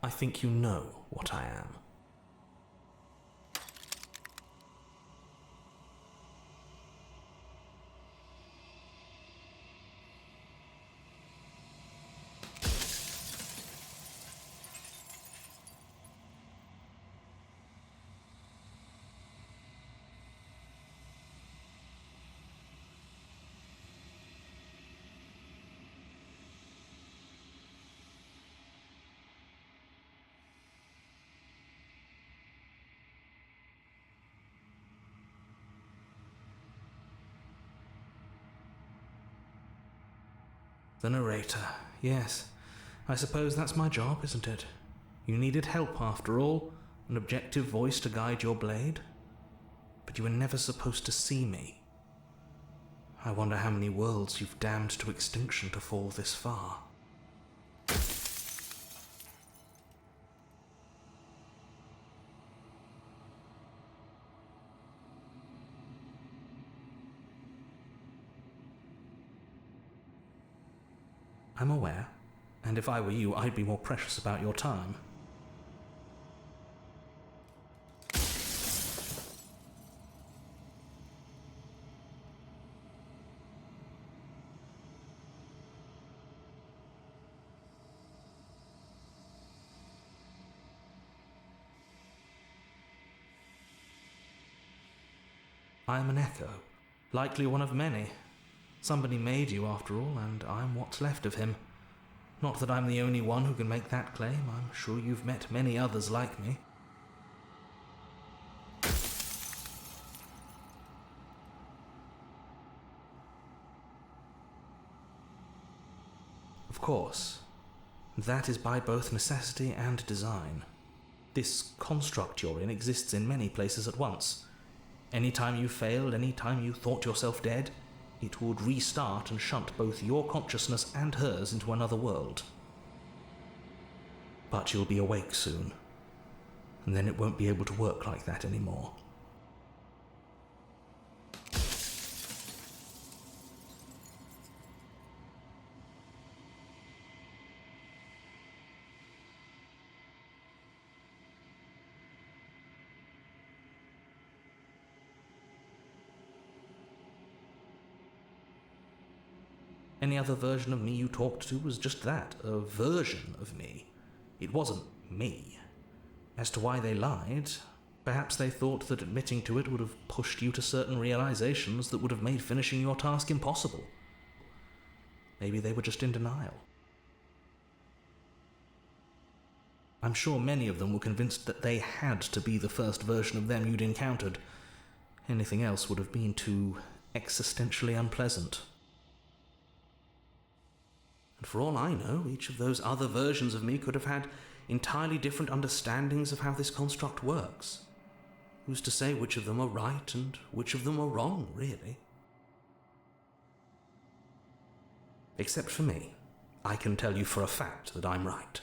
Speaker 4: I think you know what I am. The narrator. Yes. I suppose that's my job, isn't it? You needed help, after all. An objective voice to guide your blade. But you were never supposed to see me. I wonder how many worlds you've damned to extinction to fall this far. I'm aware, and if I were you, I'd be more precious about your time. I'm an echo, likely one of many. Somebody made you, after all, and I'm what's left of him. Not that I'm the only one who can make that claim. I'm sure you've met many others like me. Of course, that is by both necessity and design. This construct you're in exists in many places at once. Any time you failed, any time you thought yourself dead, it would restart and shunt both your consciousness and hers into another world. But you'll be awake soon, and then it won't be able to work like that anymore. Any other version of me you talked to was just that, a version of me. It wasn't me. As to why they lied, perhaps they thought that admitting to it would have pushed you to certain realizations that would have made finishing your task impossible. Maybe they were just in denial. I'm sure many of them were convinced that they had to be the first version of them you'd encountered. Anything else would have been too existentially unpleasant. And for all I know, each of those other versions of me could have had entirely different understandings of how this construct works. Who's to say which of them are right and which of them are wrong, really? Except for me, I can tell you for a fact that I'm right.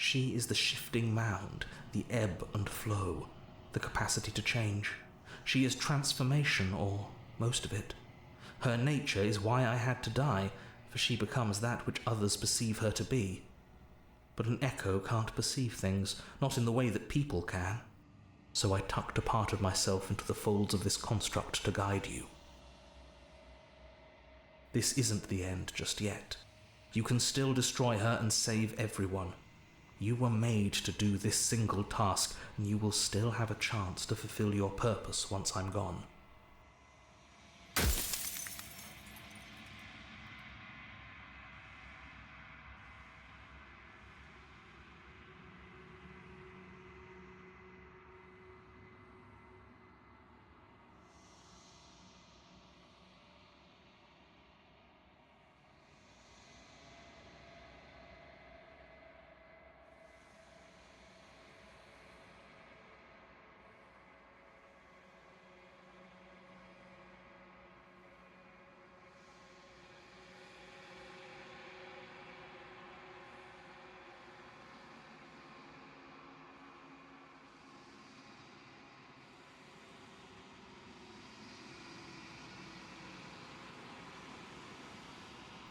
Speaker 4: She is the shifting mound, the ebb and flow, the capacity to change. She is transformation, or most of it. Her nature is why I had to die, for she becomes that which others perceive her to be. But an echo can't perceive things, not in the way that people can. So I tucked a part of myself into the folds of this construct to guide you. This isn't the end just yet. You can still destroy her and save everyone. You were made to do this single task, and you will still have a chance to fulfill your purpose once I'm gone.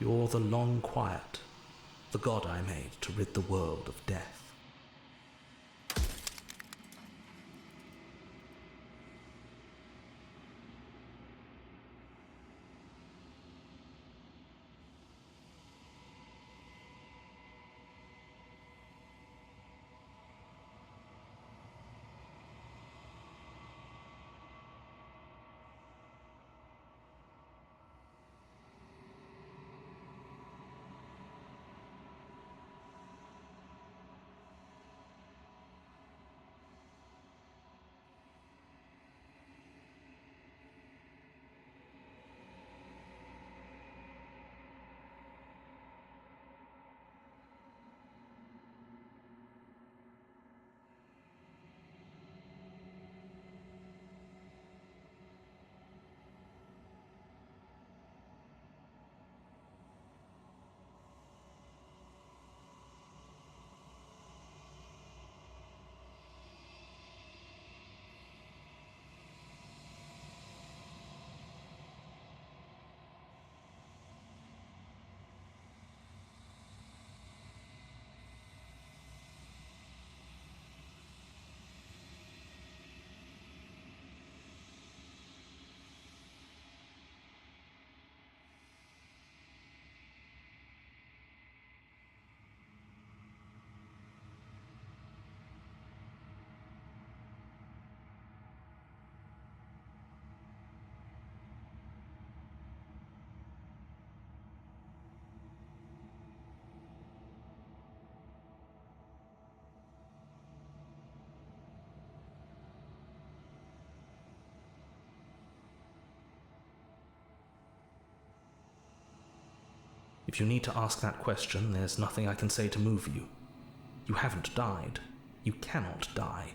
Speaker 2: You're the long quiet, the god I made to rid the world of death. If you need to ask that question, there's nothing I can say to move you. You haven't died. You cannot die.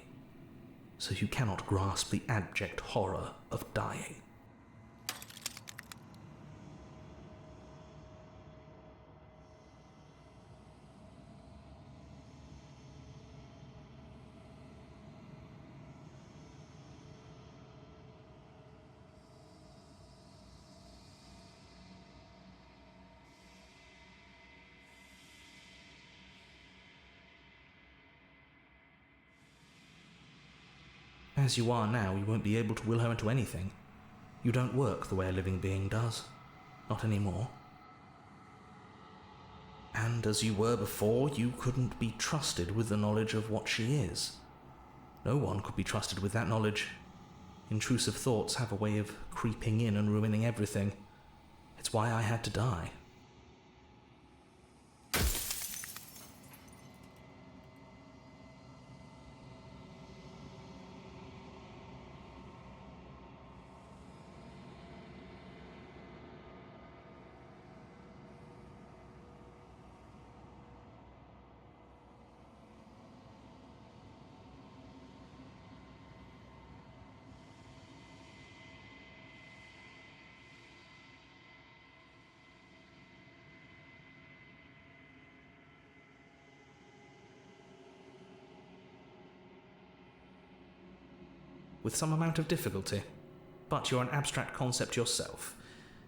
Speaker 2: So you cannot grasp the abject horror of dying. As you are now, you won't be able to will her into anything. You don't work the way a living being does. Not anymore. And as you were before, you couldn't be trusted with the knowledge of what she is. No one could be trusted with that knowledge. Intrusive thoughts have a way of creeping in and ruining everything. It's why I had to die. With some amount of difficulty. But you're an abstract concept yourself.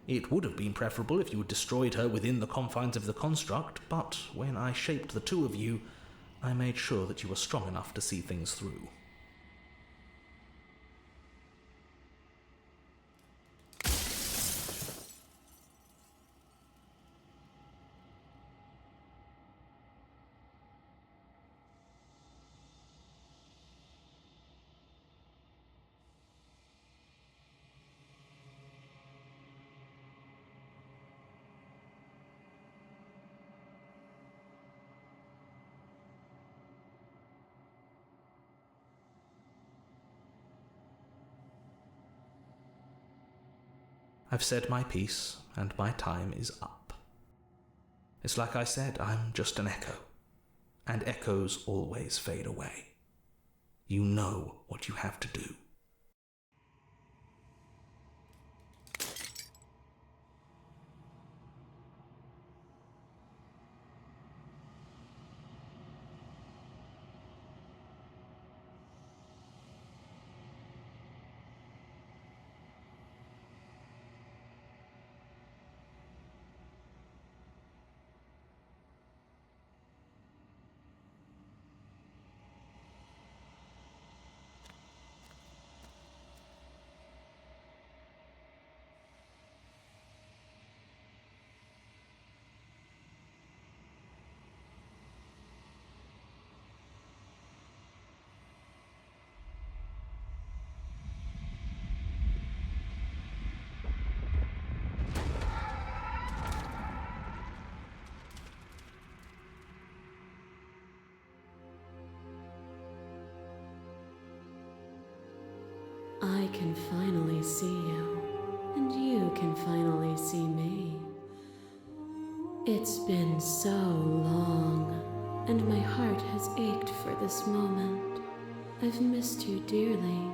Speaker 2: It would have been preferable if you had destroyed her within the confines of the construct, but when I shaped the two of you, I made sure that you were strong enough to see things through. I've said my piece, and my time is up. It's like I said, I'm just an echo, and echoes always fade away. You know what you have to do.
Speaker 1: I can finally see you, and you can finally see me. It's been so long, and my heart has ached for this moment. I've missed you dearly.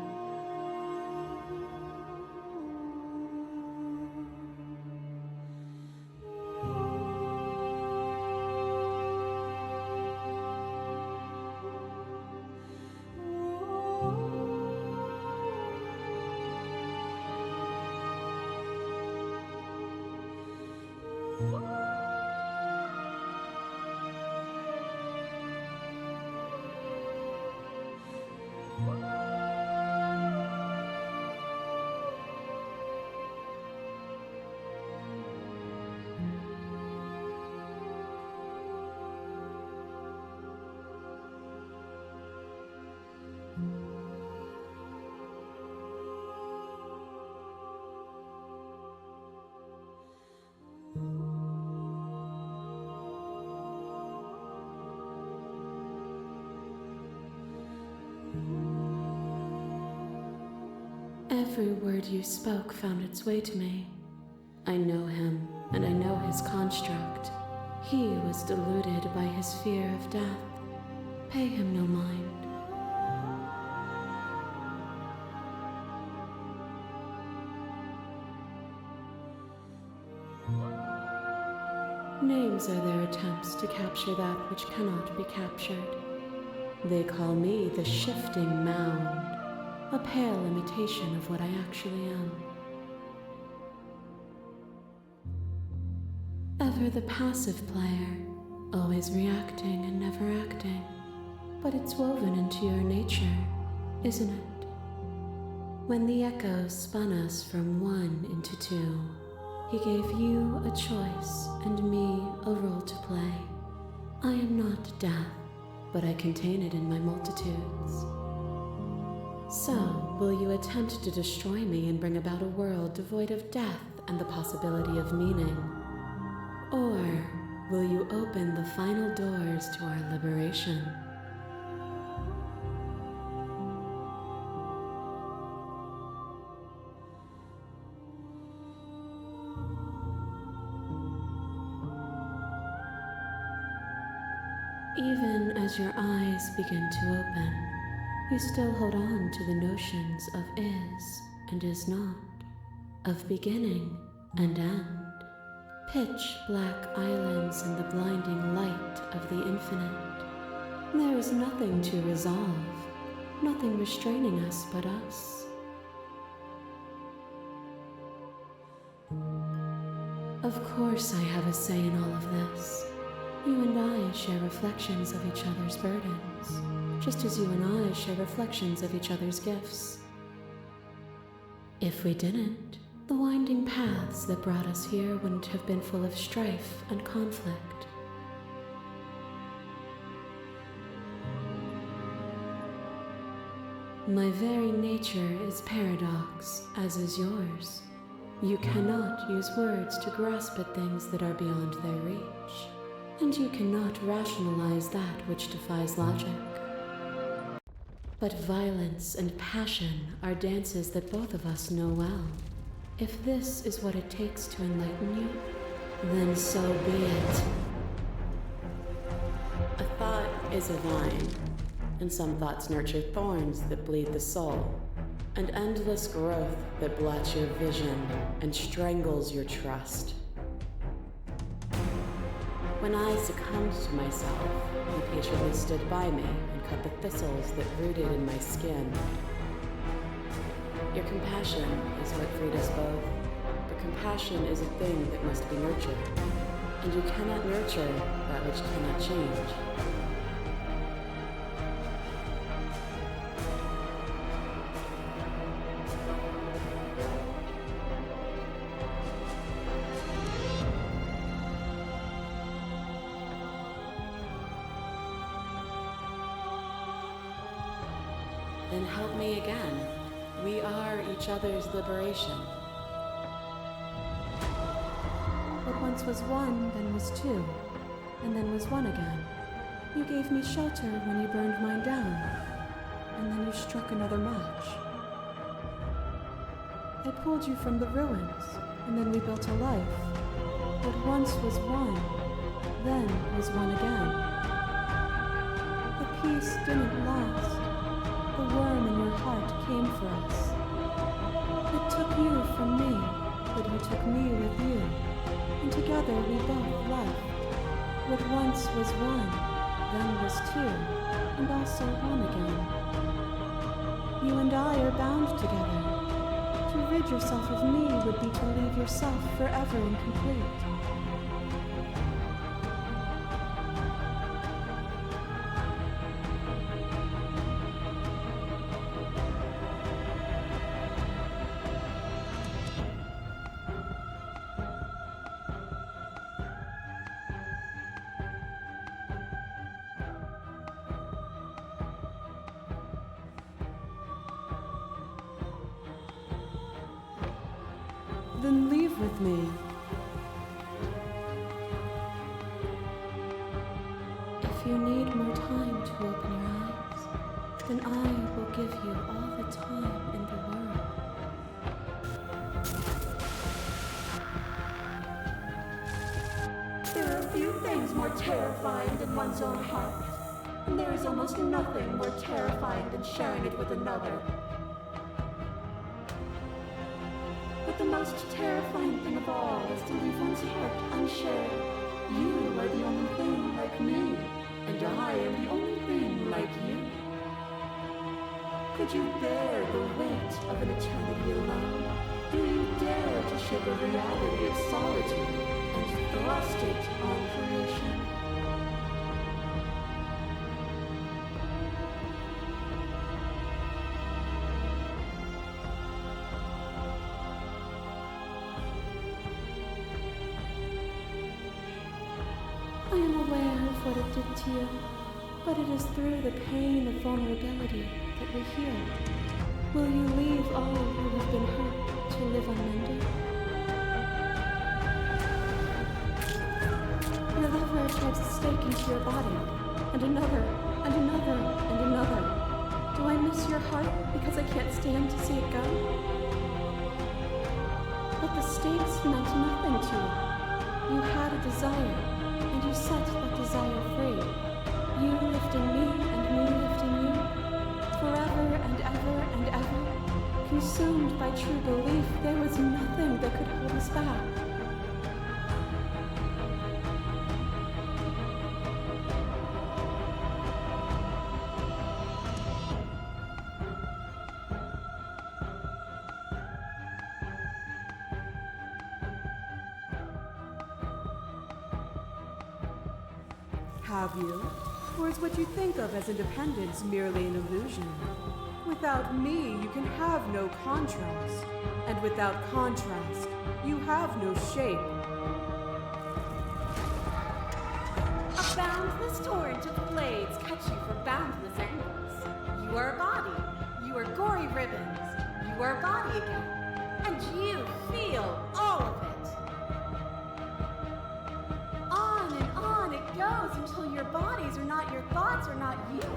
Speaker 1: Every word you spoke found its way to me. I know him, and I know his construct. He was deluded by his fear of death. Pay him no mind. Names are their attempts to capture that which cannot be captured. They call me the shifting mound, a pale imitation of what I actually am. Ever the passive player, always reacting and never acting. But it's woven into your nature, isn't it? When the echo spun us from one into two, he gave you a choice and me a role to play. I am not death, but I contain it in my multitudes. So, will you attempt to destroy me and bring about a world devoid of death and the possibility of meaning? Or will you open the final doors to our liberation? Even as your eyes begin to open, you still hold on to the notions of is and is not, of beginning and end, pitch black islands in the blinding light of the infinite. There is nothing to resolve, nothing restraining us but us. Of course I have a say in all of this. You and I share reflections of each other's burdens, just as you and I share reflections of each other's gifts. If we didn't, the winding paths that brought us here wouldn't have been full of strife and conflict. My very nature is paradox, as is yours. You cannot use words to grasp at things that are beyond their reach, and you cannot rationalize that which defies logic. But violence and passion are dances that both of us know well. If this is what it takes to enlighten you, then so be it.
Speaker 3: A thought is a vine, and some thoughts nurture thorns that bleed the soul, and endless growth that blots your vision and strangles your trust. When I succumbed to myself, you patiently stood by me and cut the thistles that rooted in my skin. Your compassion is what freed us both, but compassion is a thing that must be nurtured, and you cannot nurture that which cannot change. Then help me again. We are each other's liberation.
Speaker 1: What once was one, then was two, and then was one again. You gave me shelter when you burned mine down, and then you struck another match.
Speaker 3: I pulled you from the ruins, and then we built a life. What once was one, then was one again. The peace didn't last. The worm in your heart came for us. It took you from me, but you took me with you, and together we both left. What once was one, then was two, and also one again. You and I are bound together. To rid yourself of me would be to leave yourself forever incomplete. Then leave with me.
Speaker 1: If you need more time to open your eyes, then I will give you all the time in the world.
Speaker 6: There are few things more terrifying than one's own heart, and there is almost nothing more terrifying than sharing it with another. But the most terrifying thing of all is to leave one's heart unshared. You are the only thing like me, and I am the only thing like you. Could you bear the weight of an eternity alone? Do you dare to shake a reality of solitude and thrust it on creation?
Speaker 1: I am aware of what it did to you, but it is through the pain of vulnerability that we heal. Will you leave all who have been hurt to live unmended? Your lover drives a stake into your body, and another, and another, and another. Do I miss your heart because I can't stand to see it go? But the stakes meant nothing to you. You had a desire, and you set that desire free. You lifting me and me lifting you, forever and ever and ever. Consumed by true belief, there was nothing that could hold us back.
Speaker 3: Have you? Or is what you think of as independence merely an illusion? Without me, you can have no contrast. And without contrast, you have no shape.
Speaker 7: A boundless torrent of blades cut you from boundless angles. You are a body. You are gory ribbons. You are a body again. And you feel all of it. On it goes until your bodies are not your thoughts, are not you.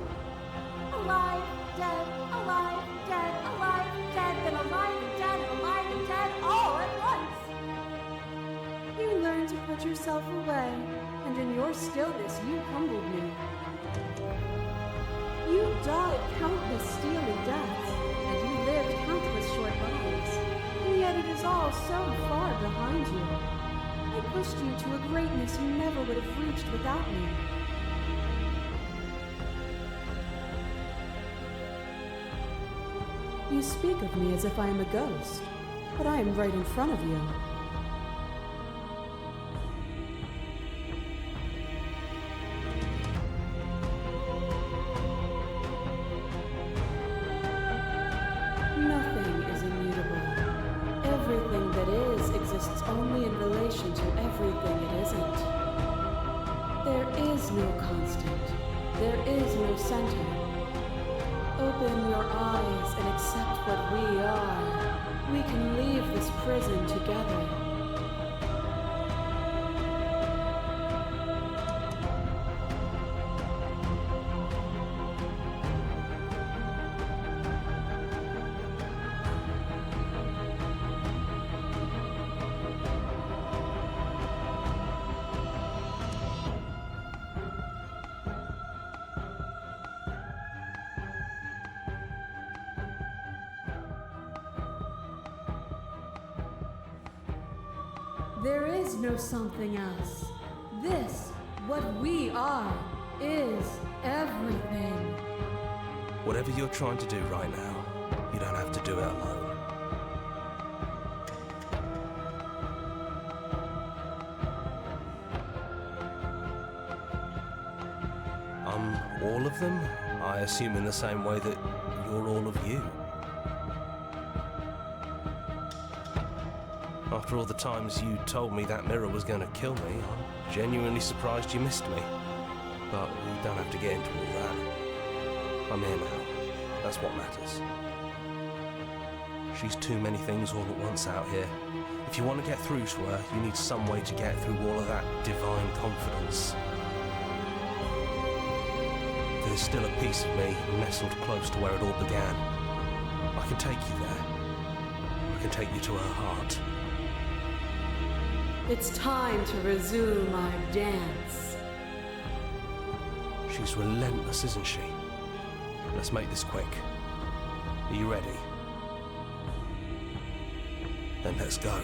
Speaker 7: Alive, dead, alive, dead, alive, dead, then alive and dead, and alive and dead, all at once.
Speaker 3: You learn to put yourself away, and in your stillness you humbled me. You died countless steely deaths, and you lived countless short lives, and yet it is all so far behind you. I pushed you to a greatness you never would have reached without me. You speak of me as if I am a ghost, but I am right in front of you. Nothing is immutable. Everything that is exists only in relation to everything it isn't. There is no constant. There is no center. Open your eyes and accept what we are. We can leave this prison together.
Speaker 7: There is no something else. This, what we are, is everything.
Speaker 4: Whatever you're trying to do right now, you don't have to do it alone. All of them? I assume in the same way that you're all of you. After all the times you told me that mirror was going to kill me, I'm genuinely surprised you missed me. But we don't have to get into all that. I'm here now. That's what matters. She's too many things all at once out here. If you want to get through to her, you need some way to get through all of that divine confidence. There's still a piece of me nestled close to where it all began. I can take you there. I can take you to her heart.
Speaker 3: It's time to resume our dance.
Speaker 4: She's relentless, isn't she? Let's make this quick. Are you ready? Then let's go.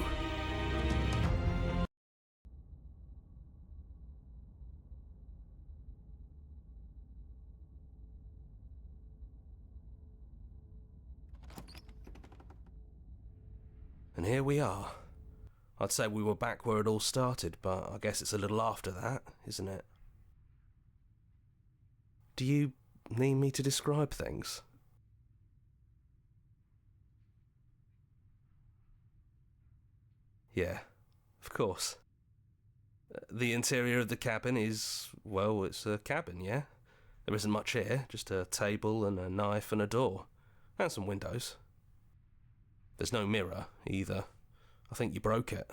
Speaker 4: And here we are. I'd say we were back where it all started, but I guess it's a little after that, isn't it? Do you need me to describe things? Yeah, of course. The interior of the cabin is, well, it's a cabin, yeah? There isn't much here, just a table and a knife and a door. And some windows. There's no mirror, either. I think you broke it.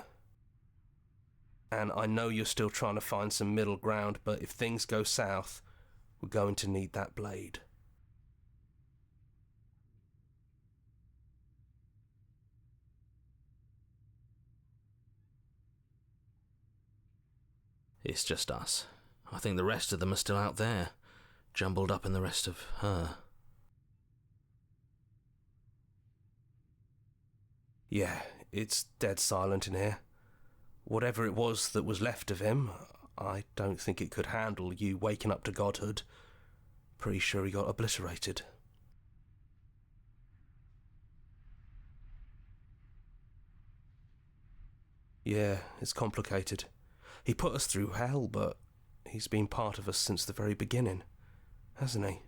Speaker 4: And I know you're still trying to find some middle ground, but if things go south, we're going to need that blade.
Speaker 2: It's just us. I think the rest of them are still out there, jumbled up in the rest of her.
Speaker 4: Yeah, it's dead silent in here. Whatever it was that was left of him, I don't think it could handle you waking up to godhood. Pretty sure he got obliterated. Yeah, it's complicated. He put us through hell, but he's been part of us since the very beginning, hasn't he?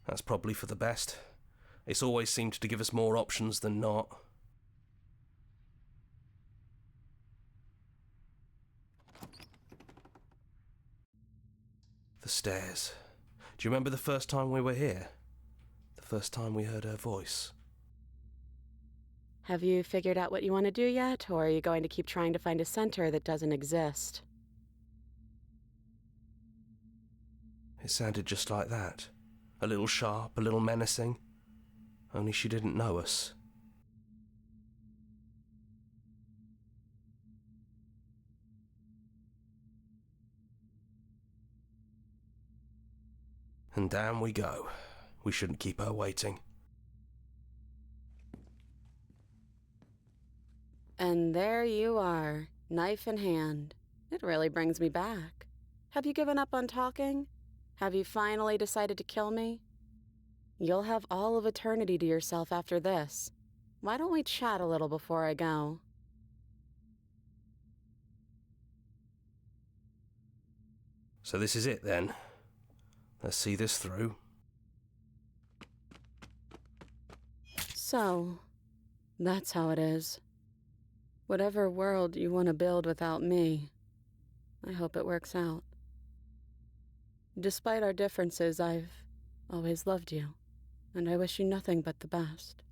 Speaker 4: That's probably for the best. It's always seemed to give us more options than not. The stairs. Do you remember the first time we were here? The first time we heard her voice?
Speaker 3: Have you figured out what you want to do yet, or are you going to keep trying to find a center that doesn't exist?
Speaker 4: It sounded just like that. A little sharp, a little menacing. Only she didn't know us. And down we go. We shouldn't keep her waiting.
Speaker 3: And there you are, knife in hand. It really brings me back. Have you given up on talking? Have you finally decided to kill me? You'll have all of eternity to yourself after this. Why don't we chat a little before I go?
Speaker 4: So this is it then. Let's see this through.
Speaker 3: So, that's how it is. Whatever world you want to build without me, I hope it works out. Despite our differences, I've always loved you, and I wish you nothing but the best.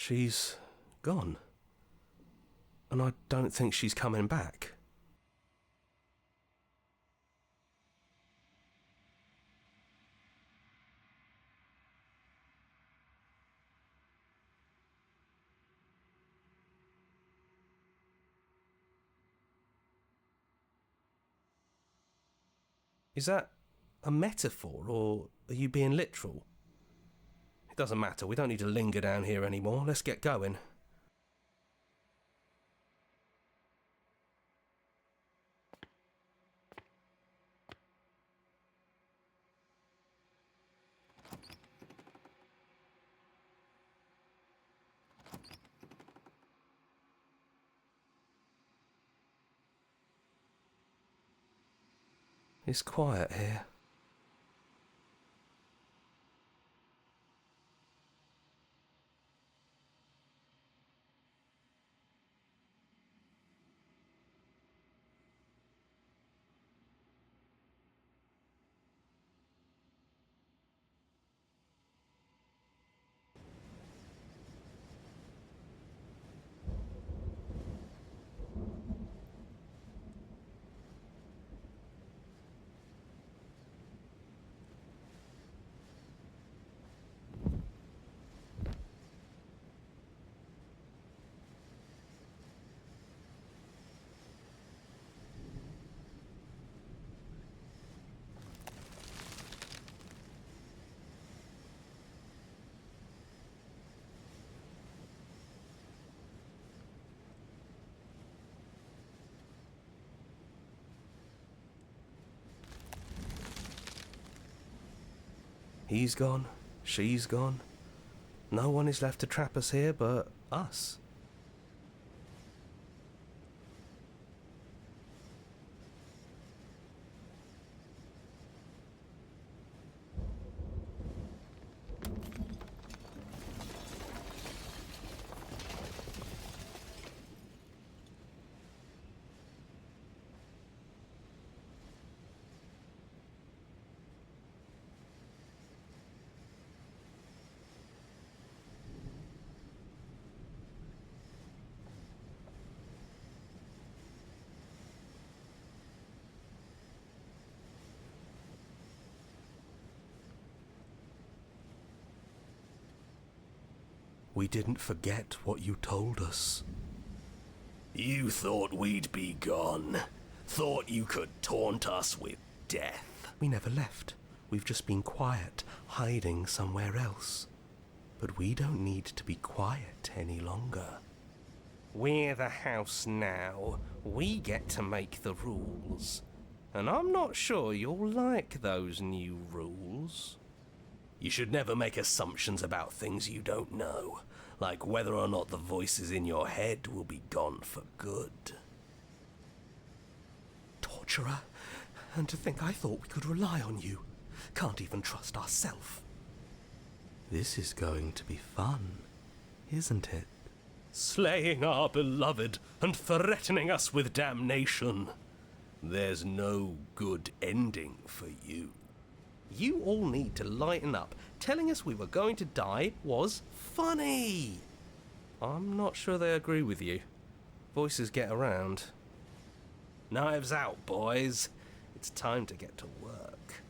Speaker 8: She's gone. And I don't think she's coming back. Is that a metaphor, or are you being literal? It doesn't matter, we don't need to linger down here anymore. Let's get going. It's quiet here. He's gone, she's gone. No one is left to trap us here but us. We didn't forget what you told us.
Speaker 9: You thought we'd be gone. Thought you could taunt us with death.
Speaker 8: We never left. We've just been quiet, hiding somewhere else. But we don't need to be quiet any longer. We're the house now. We get to make the rules. And I'm not sure you'll like those new rules.
Speaker 9: You should never make assumptions about things you don't know, like whether or not the voices in your head will be gone for good.
Speaker 8: Torturer. And to think I thought we could rely on you. Can't even trust ourselves. This is going to be fun, isn't it?
Speaker 9: Slaying our beloved and threatening us with damnation. There's no good ending for you.
Speaker 8: You all need to lighten up. Telling us we were going to die was funny. I'm not sure they agree with you. Voices get around. Knives out, boys. It's time to get to work.